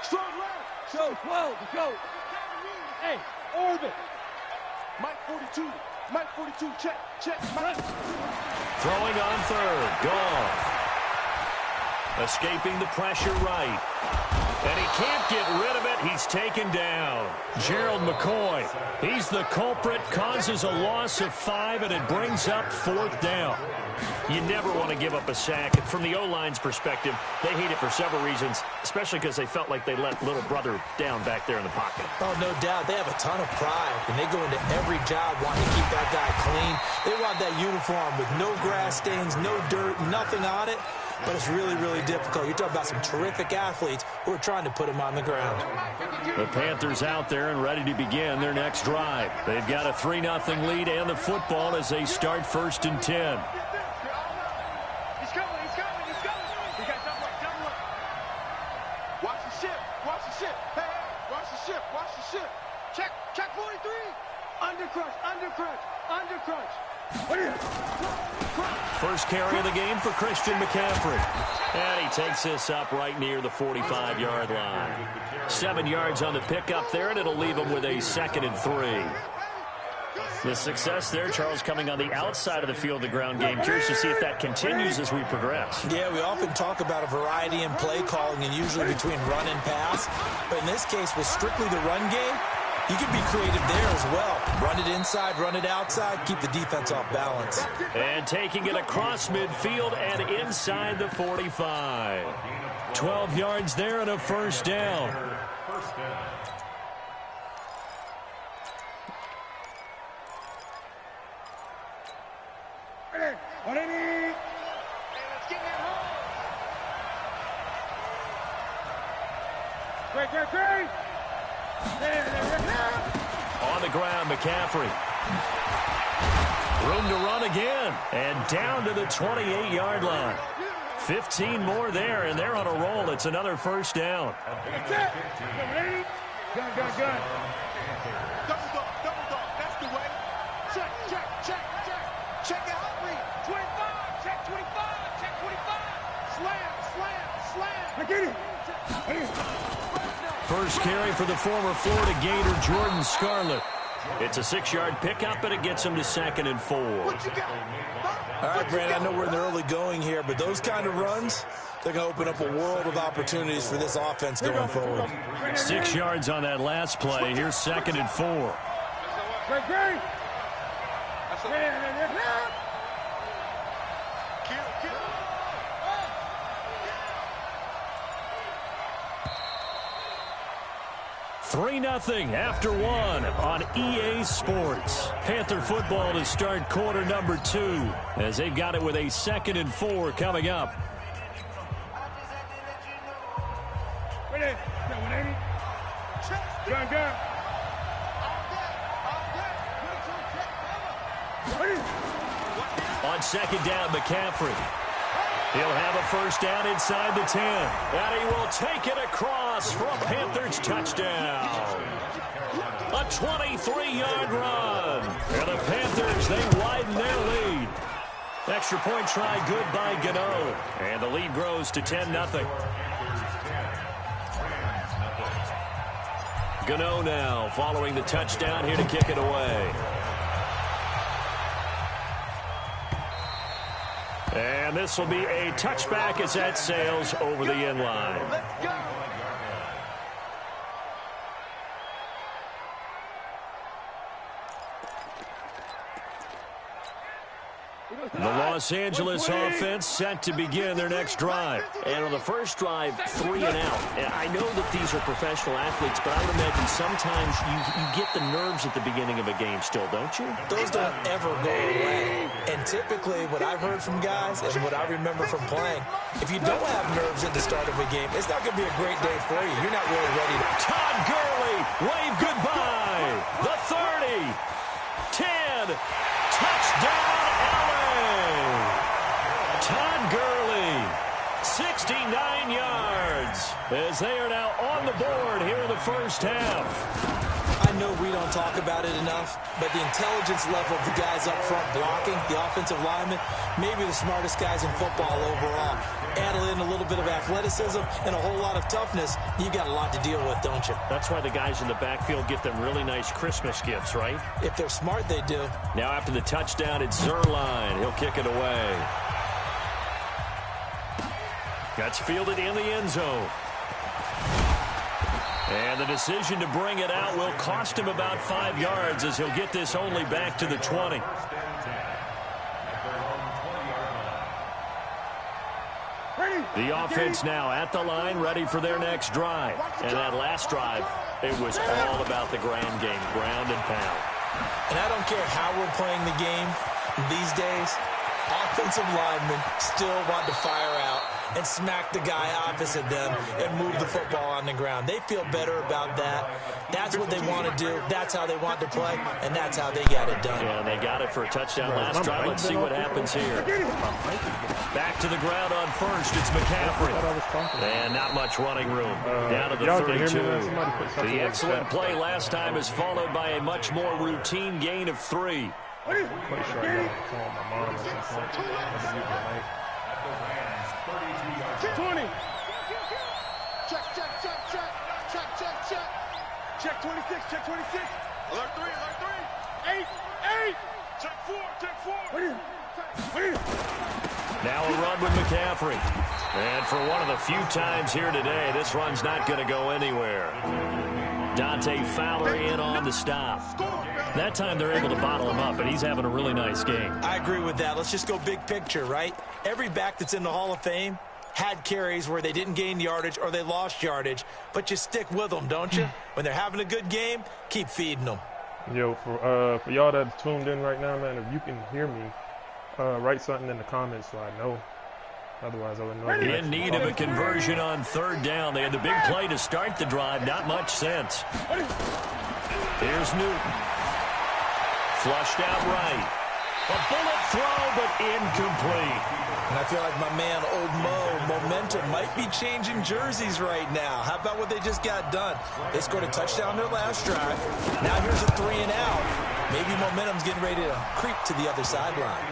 Strong left. Show 12. Let's go. Hey, orbit. Mike 42. Check. Mike. Throwing on 3rd. Goff. Escaping the pressure right. And he can't get rid of it. He's taken down. Gerald McCoy. He's the culprit. Causes a loss of 5, and it brings up 4th down. You never want to give up a sack. And from the O-line's perspective, they hate it for several reasons, especially because they felt like they let little brother down back there in the pocket. Oh, no doubt. They have a ton of pride, and they go into every job wanting to keep that guy clean. They want that uniform with no grass stains, no dirt, nothing on it. But it's really, really difficult. You're talking about some terrific athletes who are trying to put him on the ground. The Panthers out there and ready to begin their next drive. They've got a 3-0 lead and the football as they start 1st and 10. He's coming. He got double up. Watch the ship. Hey, watch the ship. Check 43. Under crunch. First carry of the game for Christian McCaffrey. And he takes this up right near the 45-yard line. 7 yards on the pickup there, and it'll leave him with a 2nd and 3. The success there, Charles, coming on the outside of the field, the ground game. Curious to see if that continues as we progress. Yeah, we often talk about a variety in play calling and usually between run and pass. But in this case, with strictly the run game, you can be creative there as well. Run it inside, run it outside, keep the defense off balance. And taking it across midfield and inside the 45. 12 yards there and a 1st down. Great. On the ground, McCaffrey. Room to run again. And down to the 28-yard line. 15 more there, and they're on a roll. It's another 1st down. That's it. Gun. Double dog. That's the way. Check. Check out. 25. Check 25. Check 25. Slam. Get it. First carry for the former Florida Gator, Jordan Scarlett. It's a 6-yard pickup, and it gets him to 2nd and 4. All right, Brandon, I know we're in the early going here, but those kind of runs, they're going to open up a world of opportunities for this offense going forward. 6 yards on that last play. Here's 2nd and 4. Great. 3-0 after 1 on EA Sports. Panther football to start quarter number 2 as they've got it with a 2nd and 4 coming up. Gun. On 2nd down, McCaffrey. He'll have a 1st down inside the 10. And he will take it across for a Panthers touchdown. A 23-yard run. And the Panthers, they widen their lead. Extra point try good by Gano. And the lead grows to 10-0. Gano now following the touchdown here to kick it away. And this will be a touchback as that sails over the end line. The Los Angeles offense set to begin their next drive. And on the first drive, 3 and out. And I know that these are professional athletes, but I would imagine sometimes you get the nerves at the beginning of a game still, don't you? Those don't ever go away. And typically what I've heard from guys and what I remember from playing, if you don't have nerves at the start of a game, it's not going to be a great day for you. You're not really ready to. Todd Gurley, wave goodbye. The 30, 10, touchdown. Todd Gurley, 69 yards, as they are now on the board here in the first half. I know we don't talk about it enough, but the intelligence level of the guys up front blocking, the offensive linemen, maybe the smartest guys in football overall. Add in a little bit of athleticism and a whole lot of toughness, you got a lot to deal with, don't you? That's why the guys in the backfield get them really nice Christmas gifts, right? If they're smart, they do. Now after the touchdown, it's Zerline. He'll kick it away. That's fielded in the end zone. And the decision to bring it out will cost him about 5 yards as he'll get this only back to the 20. The offense now at the line, ready for their next drive. And that last drive, it was all about the ground game, ground and pound. And I don't care how we're playing the game these days, offensive linemen still want to fire out and smack the guy opposite them and move the football on the ground. They feel better about that. That's what they want to do. That's how they want to play, and that's how they got it done. Yeah, they got it for a touchdown last drive. Let's see what happens here. Back to the ground on first. It's McCaffrey. And not much running room. Down to the 32. The excellent play last time is followed by a much more routine gain of 3. Pretty sure I got to call my mom at some point. 20. Check, check, check, check. Check, check, check. Check 26, check 26. Alert 3, alert 3. 8. Check 4, check 4. Now a run with McCaffrey. And for one of the few times here today, this run's not going to go anywhere. Dante Fowler in on the stop. That time they're able to bottle him up, and he's having a really nice game. I agree with that. Let's just go big picture, right? Every back that's in the Hall of Fame had carries where they didn't gain yardage or they lost yardage, but you stick with them, don't you? When they're having a good game, keep feeding them. Yo, for y'all that's tuned in right now, man, if you can hear me, write something in the comments so I know. Otherwise, I wouldn't know. In need of a conversion on third down. They had the big play to start the drive. Not much sense. Here's Newton. Flushed out right. A bullet throw, but incomplete. And I feel like my man, Old Mo, momentum might be changing jerseys right now. How about what they just got done? They scored a touchdown their last drive. Now here's a 3 and out. Maybe momentum's getting ready to creep to the other sideline.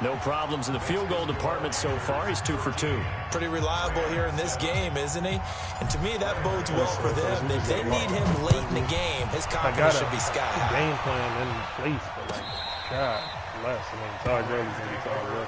No problems in the field goal department so far. He's 2 for 2. Pretty reliable here in this game, isn't he? And to me, that bodes well for them. If they need him late in the game, his confidence should be sky high. Game plan in place, but like, God bless. I mean, Todd Gurley's going to be Todd Gurley.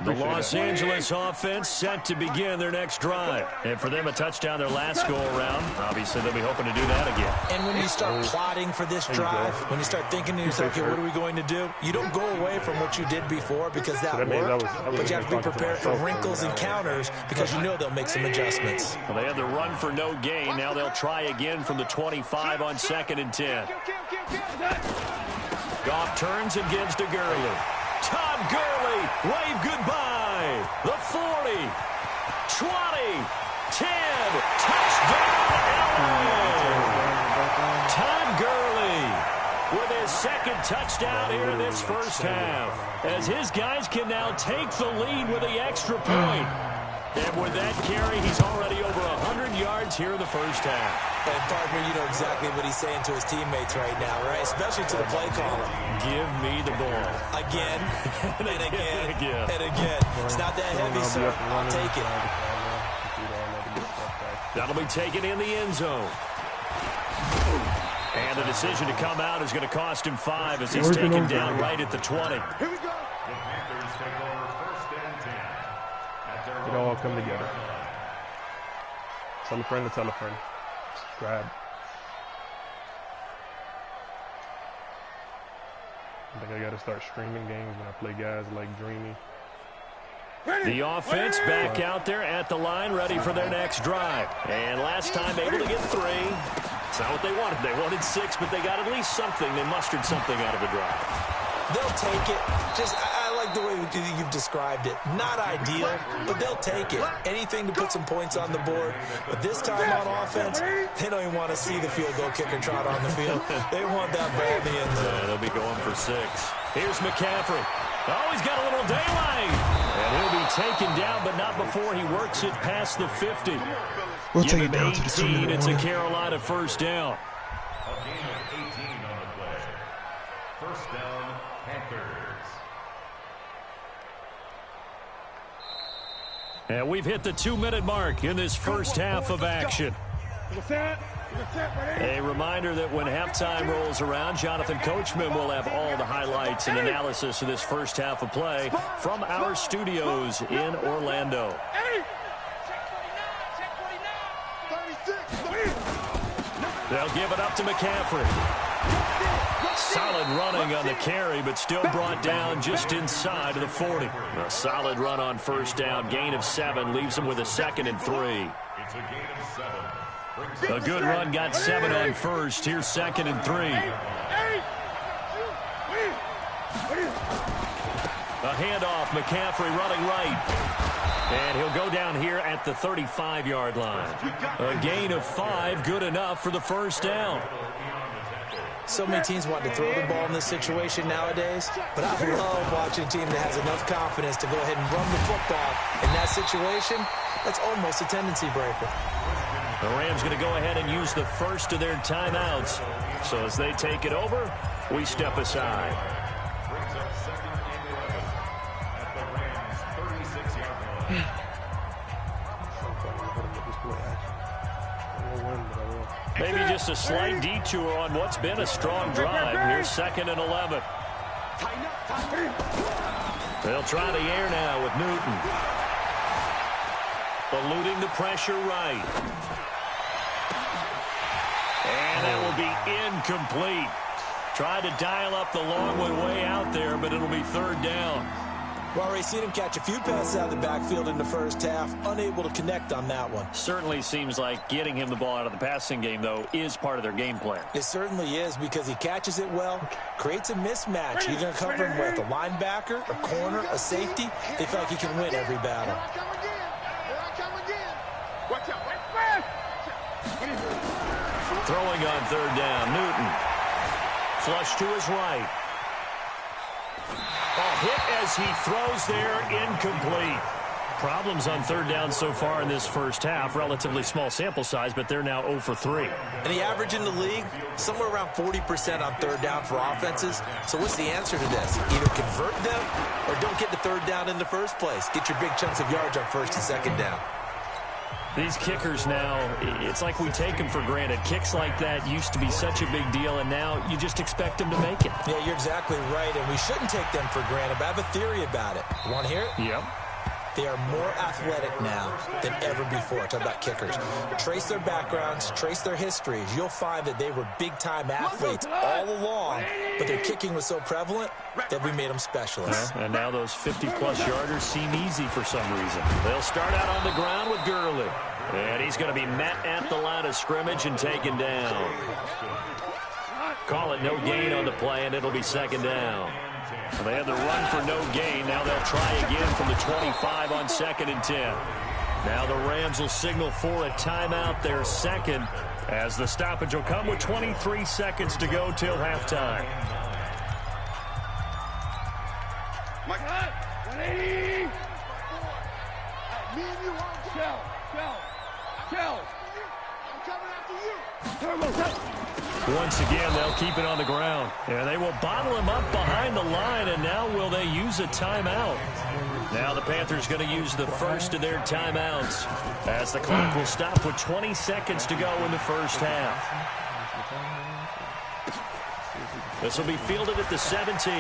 The Los Angeles offense set to begin their next drive. And for them, a touchdown their last go-around. Obviously, they'll be hoping to do that again. And when you start plotting for this drive, when you start thinking to yourself, okay, what are we going to do? You don't go away from what you did before because that worked, but you have to be prepared for wrinkles and counters because you know they'll make some adjustments. Well, they had the run for no gain. Now they'll try again from the 25 on 2nd and 10. Goff turns and gives to Gurley. Todd Gurley, wave goodbye. The 40, 20, 10, touchdown, LA. Todd Gurley with his second touchdown here in this first half, as his guys can now take the lead with the extra point. And with that carry, he's already over 100 yards here in the first half. And, partner, you know exactly what he's saying to his teammates right now, right? Especially to the play caller. Give me the ball. Again, and again, and again. It's not that heavy, sir. I'll take it. That'll be taken in the end zone. And the decision to come out is going to cost him 5 as he's taken down right at the 20. Here we go. It all come together. Tell a friend to tell a friend. Subscribe. I think I got to start streaming games when I play guys like Dreamy. The offense back out there at the line, ready for their next drive. And last time able to get 3. It's not what they wanted. They wanted 6, but they got at least something. They mustered something out of the drive. They'll take it. I like the way you've described it. Not ideal, but they'll take it. Anything to put some points on the board. But this time on offense, they don't even want to see the field goal kicker trot on the field. They want that ball in the end zone. Yeah, they'll be going for 6. Here's McCaffrey. Oh, he's got a little daylight. And he'll be taken down, but not before he works it past the 50. We'll take it down to the 2-minute It's a Carolina first down. A gain of 18 on the play. First down, Panthers. And we've hit the 2-minute mark in this first half of action. A reminder that when halftime rolls around, Jonathan Coachman will have all the highlights and analysis of this first half of play from our studios in Orlando. They'll give it up to McCaffrey. Solid running on the carry, but still brought down just inside of the 40. A solid run on first down. Gain of 7 leaves them with a 2nd and 3. It's a gain of 7. A good run got 7 on first. Here's 2nd and 3. A handoff, McCaffrey running right. And he'll go down here at the 35-yard line. A gain of 5, good enough for the first down. So many teams want to throw the ball in this situation nowadays, but I love watching a team that has enough confidence to go ahead and run the football. In that situation, that's almost a tendency breaker. The Rams going to go ahead and use the first of their timeouts. So as they take it over, we step aside. Maybe just a slight detour on what's been a strong drive. Here's 2nd and 11. They'll try the air now with Newton. Eluding the pressure right. And that will be incomplete. Tried to dial up the long one way out there, but it'll be 3rd down. Well, we've seen him catch a few passes out of the backfield in the first half, unable to connect on that one. Certainly seems like getting him the ball out of the passing game, though, is part of their game plan. It certainly is, because he catches it well, creates a mismatch. You're going to cover him with a linebacker, a corner, a safety. They feel like he can win every battle. Throwing on 3rd down, Newton. Flush to his right. Hit as he throws there, incomplete. Problems on 3rd down so far in this first half. Relatively small sample size, but they're now 0 for 3. And the average in the league, somewhere around 40% on 3rd down for offenses. So what's the answer to this? Either convert them or don't get the 3rd down in the first place. Get your big chunks of yards on 1st and 2nd down. These kickers now, it's like we take them for granted. Kicks like that used to be such a big deal, and now you just expect them to make it. Yeah, you're exactly right, and we shouldn't take them for granted, but I have a theory about it. You want to hear it? Yep. They are more athletic now than ever before. Talk about kickers. Trace their backgrounds, trace their histories. You'll find that they were big-time athletes all along, but their kicking was so prevalent that we made them specialists. And now those 50-plus yarders seem easy for some reason. They'll start out on the ground with Gurley. And he's going to be met at the line of scrimmage and taken down. Call it no gain on the play, and it'll be 2nd down. They had the run for no gain. Now they'll try again from the 25 on 2nd and 10. Now the Rams will signal for a timeout, their 2nd, as the stoppage will come with 23 seconds to go till halftime. Mike, 180. Me and you on Kel. I'm coming after you. Once again, they'll keep it on the ground. And they will bottle him up behind the line, and now will they use a timeout? Now the Panthers going to use the first of their timeouts as the clock will stop with 20 seconds to go in the first half. This will be fielded at the 17.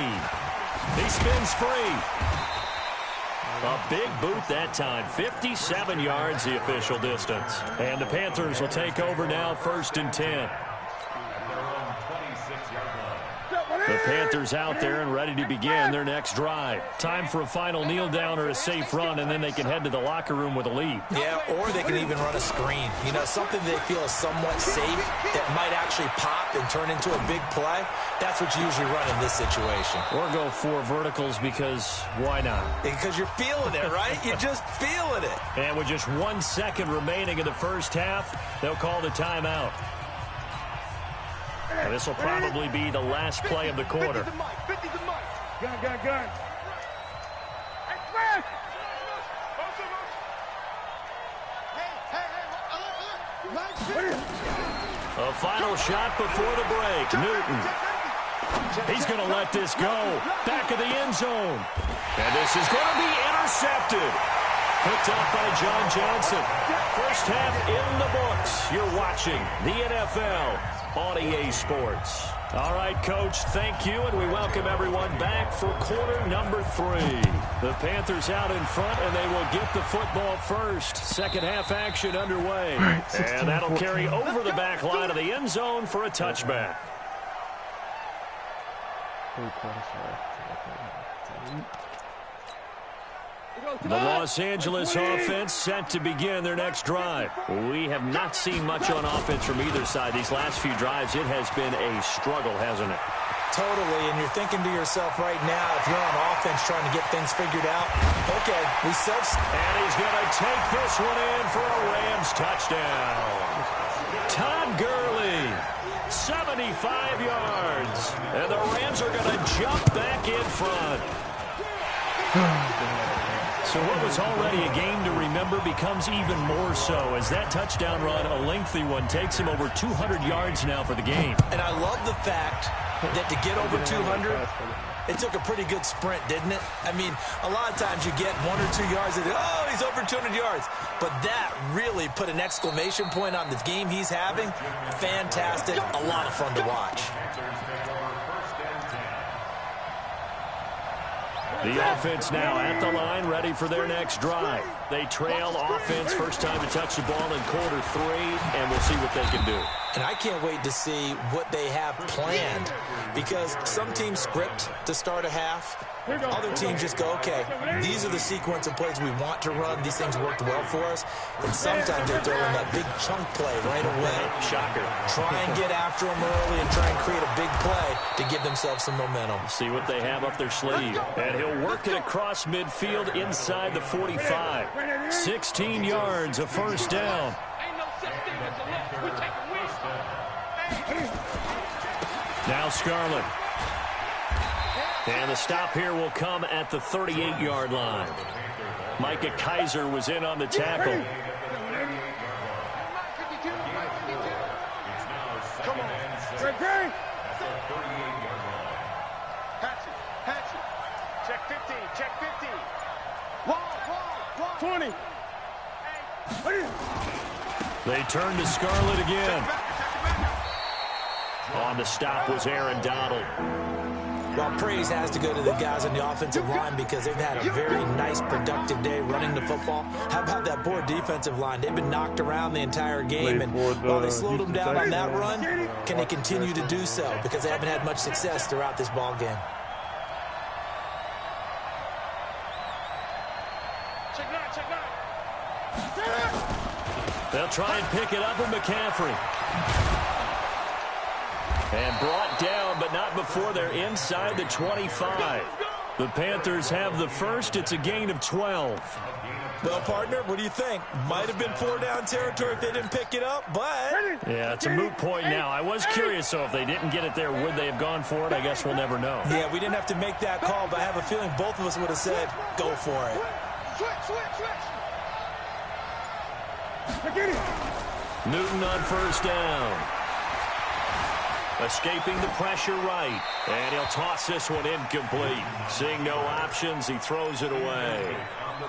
He spins free. A big boot that time. 57 yards the official distance. And the Panthers will take over now, 1st and 10. The Panthers out there and ready to begin their next drive. Time for a final kneel down or a safe run, and then they can head to the locker room with a lead. Yeah, or they can even run a screen. You know, something they feel is somewhat safe that might actually pop and turn into a big play. That's what you usually run in this situation. Or go 4 verticals because why not? Because you're feeling it, right? You're just feeling it. And with just 1 second remaining in the first half, they'll call the timeout. And this will probably be the last play of the quarter. 50 the mic. Gun. A final shot before the break. Newton. He's going to let this go. Back of the end zone. And this is going to be intercepted. Picked up by John Johnson. First half in the books. You're watching the NFL on EA Sports. All right, Coach, thank you, and we welcome everyone back for quarter number 3. The Panthers out in front, and they will get the football first. Second half action underway. And that'll carry over the back line of the end zone for a touchback. The Los Angeles offense set to begin their next drive. We have not seen much on offense from either side. These last few drives, it has been a struggle, hasn't it? Totally, and you're thinking to yourself right now, if you're on offense trying to get things figured out, okay, we self... And he's going to take this one in for a Rams touchdown. Todd Gurley, 75 yards. And the Rams are going to jump back in front. So what was already a game to remember becomes even more so as that touchdown run, a lengthy one, takes him over 200 yards now for the game. And I love the fact that to get over 200, it took a pretty good sprint, didn't it? I mean, a lot of times you get 1 or 2 yards and, oh, he's over 200 yards. But that really put an exclamation point on the game he's having. Fantastic. A lot of fun to watch. The offense now at the line, ready for their next drive. They trail offense, first time to touch the ball in quarter 3, and we'll see what they can do. And I can't wait to see what they have planned, because some teams script to start a half. Other teams just go, okay, these are the sequence of plays we want to run. These things worked well for us. And sometimes they throw in that big chunk play right away. Shocker. Try and get after them early and try and create a big play to give themselves some momentum. See what they have up their sleeve. And he'll work it across midfield inside the 45. 16 yards, a first down. Now Scarlett. And the stop here will come at the 38-yard line. Micah Kaiser was in on the tackle. Come on. Great. Hatch it. Check 15. Check 15. Wall. 20. They turn to Scarlett again. On the stop was Aaron Donald. Well, praise has to go to the guys on the offensive line because they've had a very nice, productive day running the football. How about that poor defensive line? They've been knocked around the entire game, and while they slowed them down on that run, can they continue to do so? Because they haven't had much success throughout this ball game. They'll try and pick it up with McCaffrey. And brought down, but not before they're inside the 25. The Panthers have the first. It's a gain of 12. Well, partner, what do you think? Might have been 4-down territory if they didn't pick it up, but... Yeah, it's a moot point now. I was curious, so if they didn't get it there, would they have gone for it? I guess we'll never know. Yeah, we didn't have to make that call, but I have a feeling both of us would have said, go for it. Switch. Newton on first down. Escaping the pressure right. And he'll toss this one incomplete. Seeing no options, he throws it away.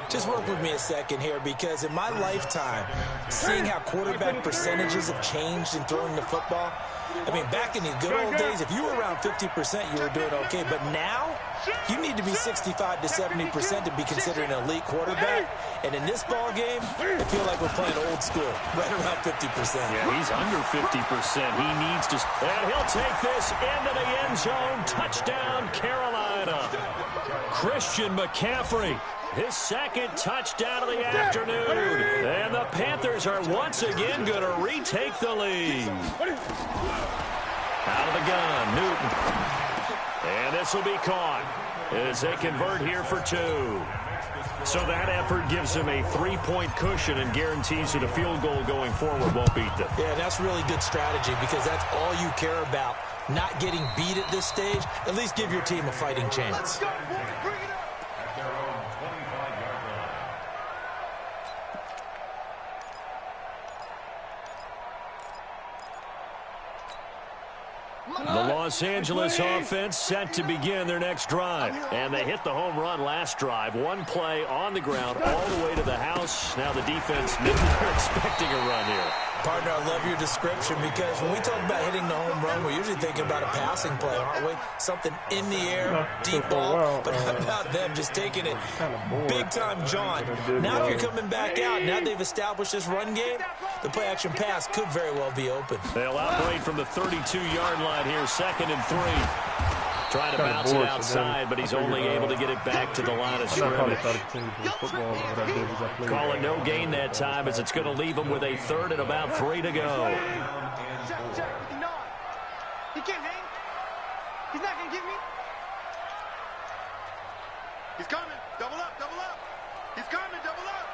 Just work with me a second here, because in my lifetime, seeing how quarterback percentages have changed in throwing the football, I mean, back in the good old days, if you were around 50%, you were doing okay. But now, you need to be 65 to 70% to be considered an elite quarterback. And in this ball game, I feel like we're playing old school, right around 50%. Yeah, he's under 50%. He needs to... And he'll take this into the end zone. Touchdown, Carolina. Christian McCaffrey. His second touchdown of the afternoon. And the Panthers are once again going to retake the lead. Out of the gun, Newton. And this will be caught as they convert here for 2. So that effort gives them a 3-point cushion and guarantees that a field goal going forward won't beat them. Yeah, that's really good strategy, because that's all you care about. Not getting beat at this stage. At least give your team a fighting chance. The Los Angeles offense set to begin their next drive. And they hit the home run last drive. One play on the ground all the way to the house. Now the defense, maybe they're expecting a run here. Partner, I love your description, because when we talk about hitting the home run, we're usually thinking about a passing play, aren't we? Something in the air, deep ball. But how about them just taking it big-time jaunt? Now if you're coming back out, now they've established this run game, the play-action pass could very well be open. They'll operate from the 32-yard line here, 2nd and 3. Trying to bounce it outside, but he's only able to get it back to the line of scrimmage. Call it no gain that time, as it's going to leave him with a third and about 3 to go. Check. He can't hang. He's not going to give me. He's coming. Double up. He's coming. Double up.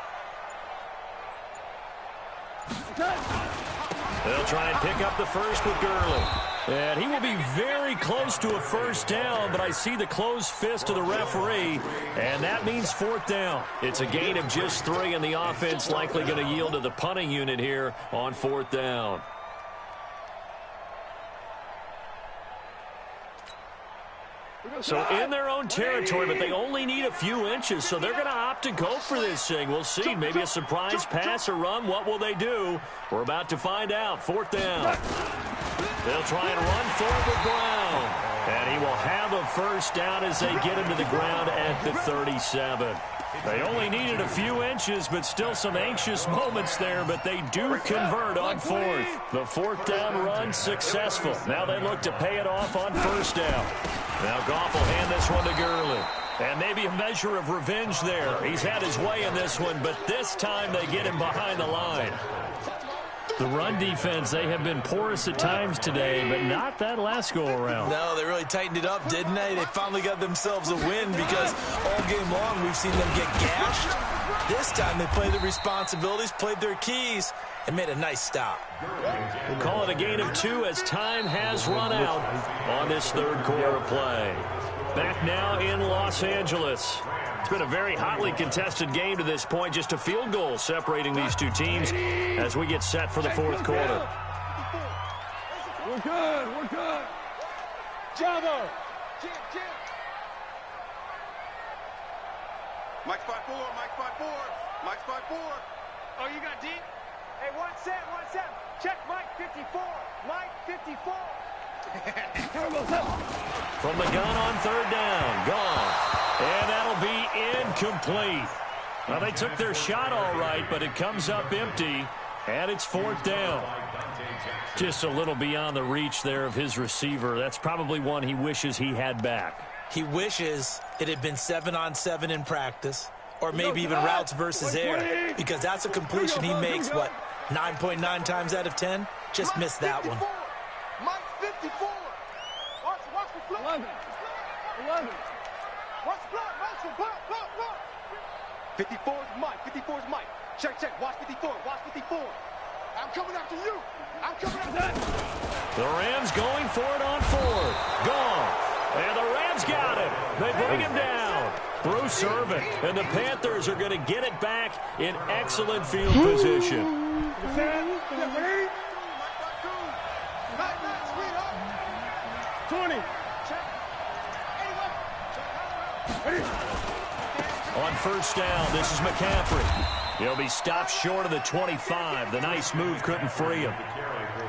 They'll try and pick up the first with Gurley. And he will be very close to a first down, but I see the closed fist of the referee, and that means 4th down. It's a gain of just 3, and the offense likely going to yield to the punting unit here on 4th down. So in their own territory, but they only need a few inches, so they're going to opt to go for this thing. We'll see. Maybe a surprise pass or run. What will they do? We're about to find out. 4th down. They'll try and run for it with Brown. And he will have a first down as they get him to the ground at the 37. They only needed a few inches, but still some anxious moments there, but they do convert on 4th. The 4th down run successful. Now they look to pay it off on 1st down. Now Goff will hand this one to Gurley. And maybe a measure of revenge there. He's had his way in this one, but this time they get him behind the line. The run defense, they have been porous at times today, but not that last go-around. No, they really tightened it up, didn't they? They finally got themselves a win because all game long we've seen them get gashed. This time they played the responsibilities, played their keys, and made a nice stop. We'll call it a gain of 2 as time has run out on this 3rd quarter play. Back now in Los Angeles. It's been a very hotly contested game to this point. Just a field goal separating these two teams as we get set for the 4th quarter. We're good. Java. Mike's 5-4. Oh, you got deep? Hey, 1-7. Check Mike 54. Mike 54. From the gun on 3rd down. Gone. And that'll be incomplete. Well, they took their shot all right, but it comes up empty, and it's 4th down. Just a little beyond the reach there of his receiver. That's probably one he wishes he had back. He wishes it had been 7-on-7 in practice, or maybe even routes versus air, because that's a completion he makes, 9.9 times out of 10? Just missed that one. Mike 54. Watch the flip. 11. Watch the block. 54 is Mike. Check. Watch 54. I'm coming after you. The Rams going for it on 4th. Gone. And the Rams got him. They bring him down. Through Servant. And the Panthers are going to get it back in excellent field position. 20. On 1st down, this is McCaffrey. He'll be stopped short of the 25. The nice move couldn't free him.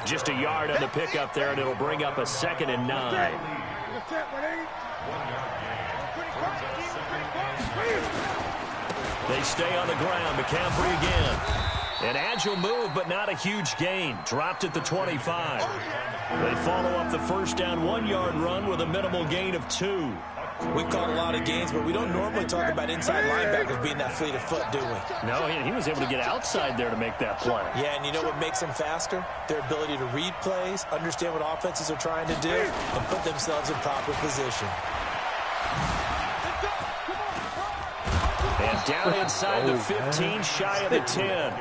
Just a yard on the pickup there, and it'll bring up a 2nd and 9. They stay on the ground. McCaffrey again. An agile move, but not a huge gain. Dropped at the 25. They follow up the 1st down 1-yard run with a minimal gain of 2. We've caught a lot of games, but we don't normally talk about inside linebackers being that fleet of foot, do we? No, he was able to get outside there to make that play. Yeah, and you know what makes them faster? Their ability to read plays, understand what offenses are trying to do, and put themselves in proper position. And down inside the 15, shy of the 10.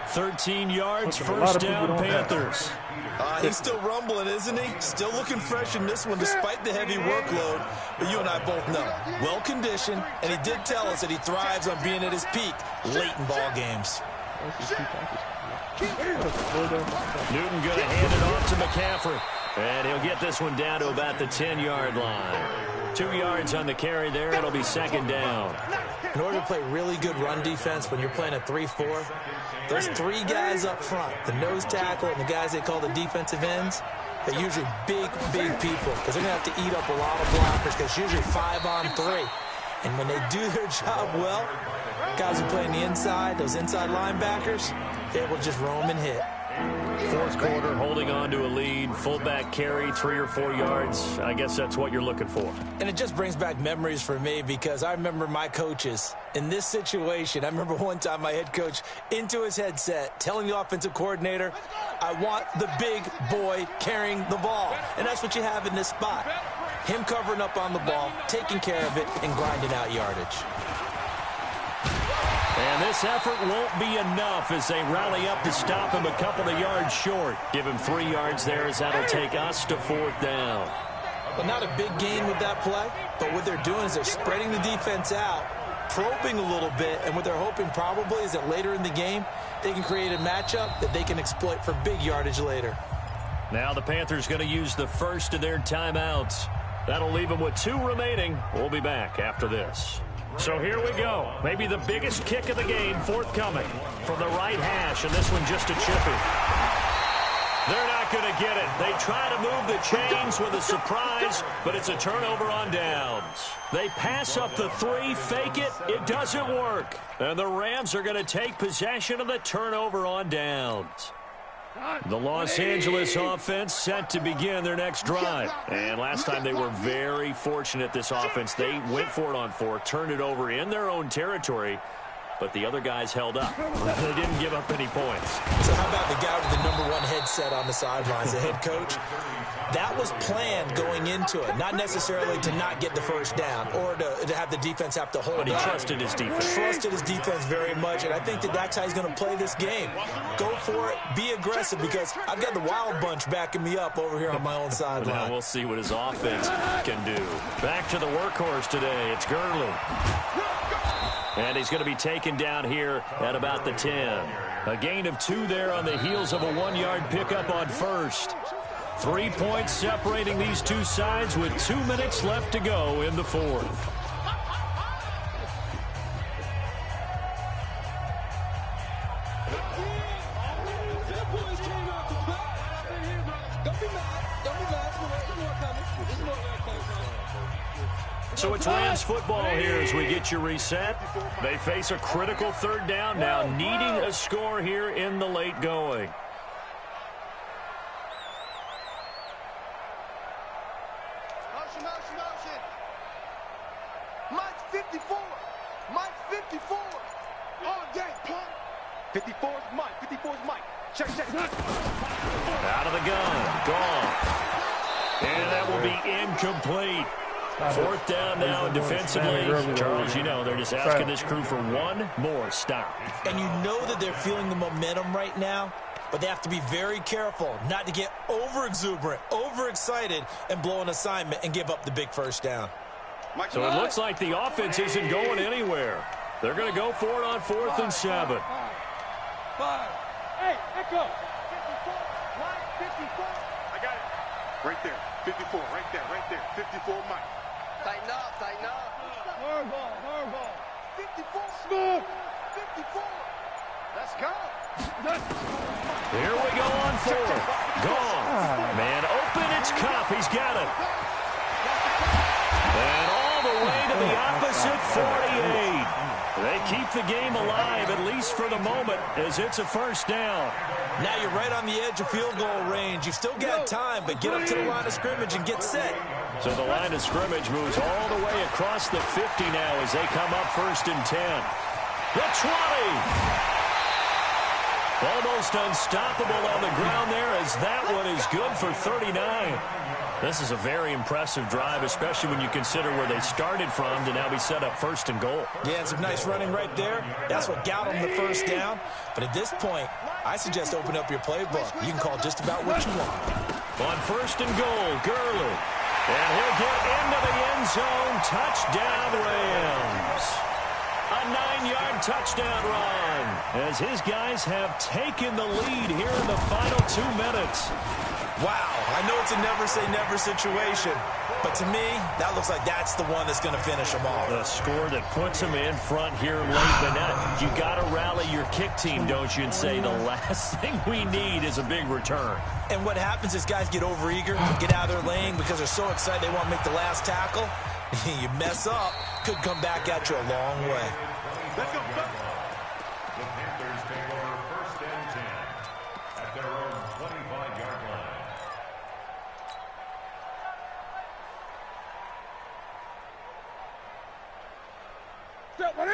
13 yards, 1st down, Panthers. He's still rumbling, isn't he? Still looking fresh in this one despite the heavy workload. But you and I both know, well-conditioned, and he did tell us that he thrives on being at his peak late in ball games. Newton going to hand it off to McCaffrey. And he'll get this one down to about the 10-yard line. 2 yards on the carry there. It'll be 2nd down. In order to play really good run defense when you're playing a 3-4, those 3 guys up front, the nose tackle and the guys they call the defensive ends, they're usually big people because they're going to have to eat up a lot of blockers because it's usually 5-on-3. And when they do their job well, guys who play on the inside, those inside linebackers, they're able to just roam and hit. Fourth quarter, holding on to a lead, fullback carry, 3 or 4 yards. I guess that's what you're looking for. And it just brings back memories for me because I remember my coaches in this situation. I remember one time my head coach into his headset telling the offensive coordinator, I want the big boy carrying the ball. And that's what you have in this spot. Him covering up on the ball, taking care of it, and grinding out yardage. And this effort won't be enough as they rally up to stop him a couple of yards short. Give him 3 yards there as that'll take us to 4th down. Well, not a big gain with that play, but what they're doing is they're spreading the defense out, probing a little bit, and what they're hoping probably is that later in the game, they can create a matchup that they can exploit for big yardage later. Now the Panthers going to use the first of their timeouts. That'll leave them with 2 remaining. We'll be back after this. So here we go. Maybe the biggest kick of the game forthcoming from the right hash, and this one just a chippy. They're not going to get it. They try to move the chains with a surprise, but it's a turnover on downs. They pass up the 3, fake it. It doesn't work. And the Rams are going to take possession of the turnover on downs. The Los Angeles offense set to begin their next drive. And last time they were very fortunate, this offense. They went for it on 4, turned it over in their own territory, but the other guys held up. They didn't give up any points. So how about the guy with the #1 headset on the sidelines, the head coach? That was planned going into it, not necessarily to not get the first down or to have the defense have to hold But he up. trusted his defense. Trusted his defense very much, and I think that's how he's going to play this game. Go for it, be aggressive, because I've got the wild bunch backing me up over here on my own sideline. Now we'll see what his offense can do. Back to the workhorse today. It's Gurley. And he's going to be taken down here at about the 10. A gain of 2 there on the heels of a 1-yard pickup on first. 3 points separating these two sides with 2 minutes left to go in the 4th. So it's Rams football here as we get you reset. They face a critical 3rd down now, needing a score here in the late going. Motion, motion, motion. Mike's 54. Mike's 54. All day, punk. 54 is Mike. 54 is Mike. Check, check. Out of the gun. Gone. And that will be incomplete. 4th down now defensively. Charles, you know, they're just asking this crew for one more stop. And you know that they're feeling the momentum right now, but they have to be very careful not to get over-exuberant, over-excited, and blow an assignment and give up the big first down. So it looks like the offense isn't going anywhere. They're going to go for it on 4th and 7. 5. Hey, Echo. 54. Mike, 54. I got it. Right there. 54. Right there. Right there. 54, Mike. Tighten up. Tighten up. Hardball. Hardball. 54. Smooth. 54. Let's go. Here we go on 4th. Gone. Man open. It's Cup. He's got it. And all the way to the opposite 48. They keep the game alive, at least for the moment, as it's a first down. Now you're right on the edge of field goal range. You've still got time, but get up to the line of scrimmage and get set. So the line of scrimmage moves all the way across the 50 now as they come up 1st and 10. The 20. Almost unstoppable on the ground there as that one is good for 39. This is a very impressive drive, especially when you consider where they started from to now be set up 1st and goal. Yeah, some nice running right there. That's what got them the first down. But at this point, I suggest open up your playbook. You can call just about what you want. On 1st and goal, Gurley. And he'll get into the end zone. Touchdown, Rams. A 9-yard touchdown run as his guys have taken the lead here in the final 2 minutes. Wow, I know it's a never-say-never situation, but to me, that looks like that's the one that's going to finish them off. The score that puts them in front here late, but now you got to rally your kick team, don't you, and say the last thing we need is a big return. And what happens is guys get overeager, get out of their lane because they're so excited they want to make the last tackle. You mess up, could come back at you a long way. The Panthers take over 1st and 10 at at their own 25-yard line.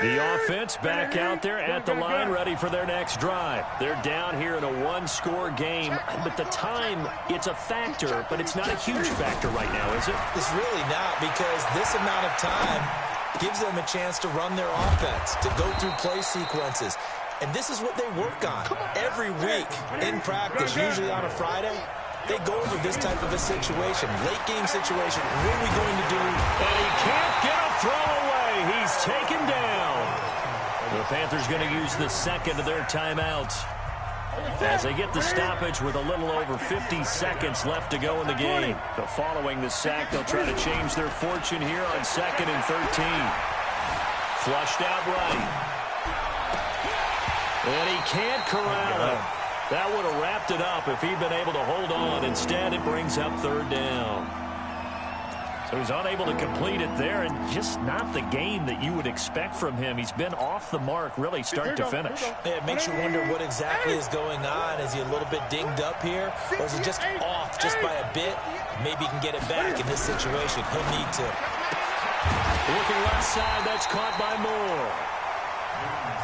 The offense back out there at the line, ready for their next drive. They're down here in a one-score game, but the time, it's a factor, but it's not a huge factor right now, is it? It's really not, because this amount of time gives them a chance to run their offense, to go through play sequences. And this is what they work on every week in practice, usually on a Friday. They go over this type of a situation, late-game situation. What are we going to do? And he can't get a throw away. He's taken down. The Panthers going to use the second of their timeouts as they get the stoppage with a little over 50 seconds left to go in the game. But following the sack, they'll try to change their fortune here on 2nd and 13. Flushed out right. And he can't corral him. That would have wrapped it up if he'd been able to hold on. Instead, it brings up 3rd down. So he's unable to complete it there, and just not the game that you would expect from him. He's been off the mark, really, start to finish. Yeah, it makes you wonder what exactly is going on. Is he a little bit dinged up here, or is he just off just by a bit? Maybe he can get it back in this situation. He'll need to. Looking left side, that's caught by Moore.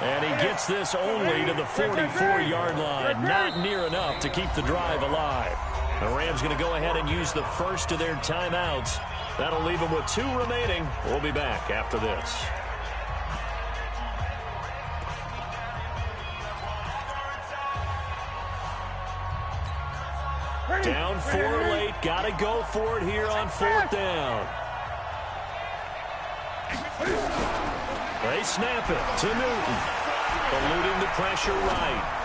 And he gets this only to the 44-yard line. Not near enough to keep the drive alive. The Rams going to go ahead and use the first of their timeouts. That'll leave them with 2 remaining. We'll be back after this. Down 4 late. Got to go for it here on 4th down. They snap it to Newton. Eluding the pressure right.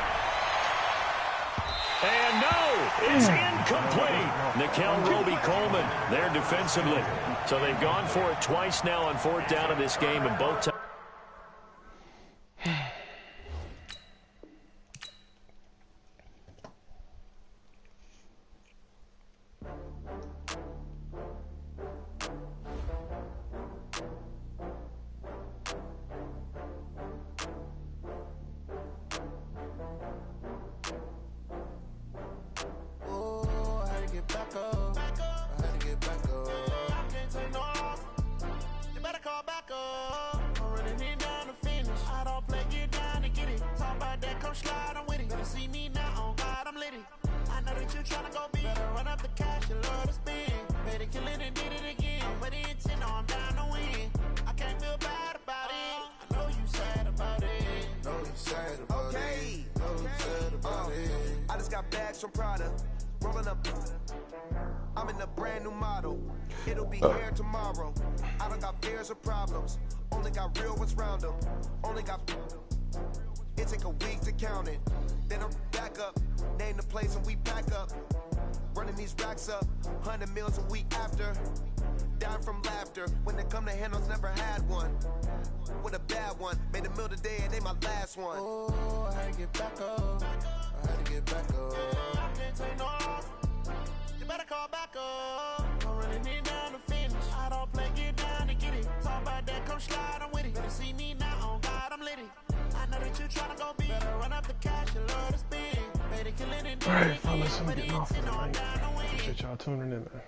And no, it's incomplete. Nickel Roby-Coleman there defensively. So they've gone for it twice now on 4th down in this game, and both times. I'm in a brand new model. It'll be here tomorrow. I don't got fears or problems. Only got real ones round them. Only got. It take a week to count it. Then I'm back up. Name the place and we pack up. Running these racks up. 100 meals a week after. Dying from laughter. When they come to handles, never had one. With a bad one. Made a meal today and they my last one. Oh, I had to get back up. I had to get back up. I can't take no off. You better call back up. I'm running it down to finish. I don't play, get down to get it. Talk about that, come slide, I'm with it. Better see me now, on God, I'm litty. I know that you tryna go big. Better run up the cash, you love to spend. Better kill it and do it again. Alright, fellas, I'm getting off for the night. Appreciate y'all tuning in, man.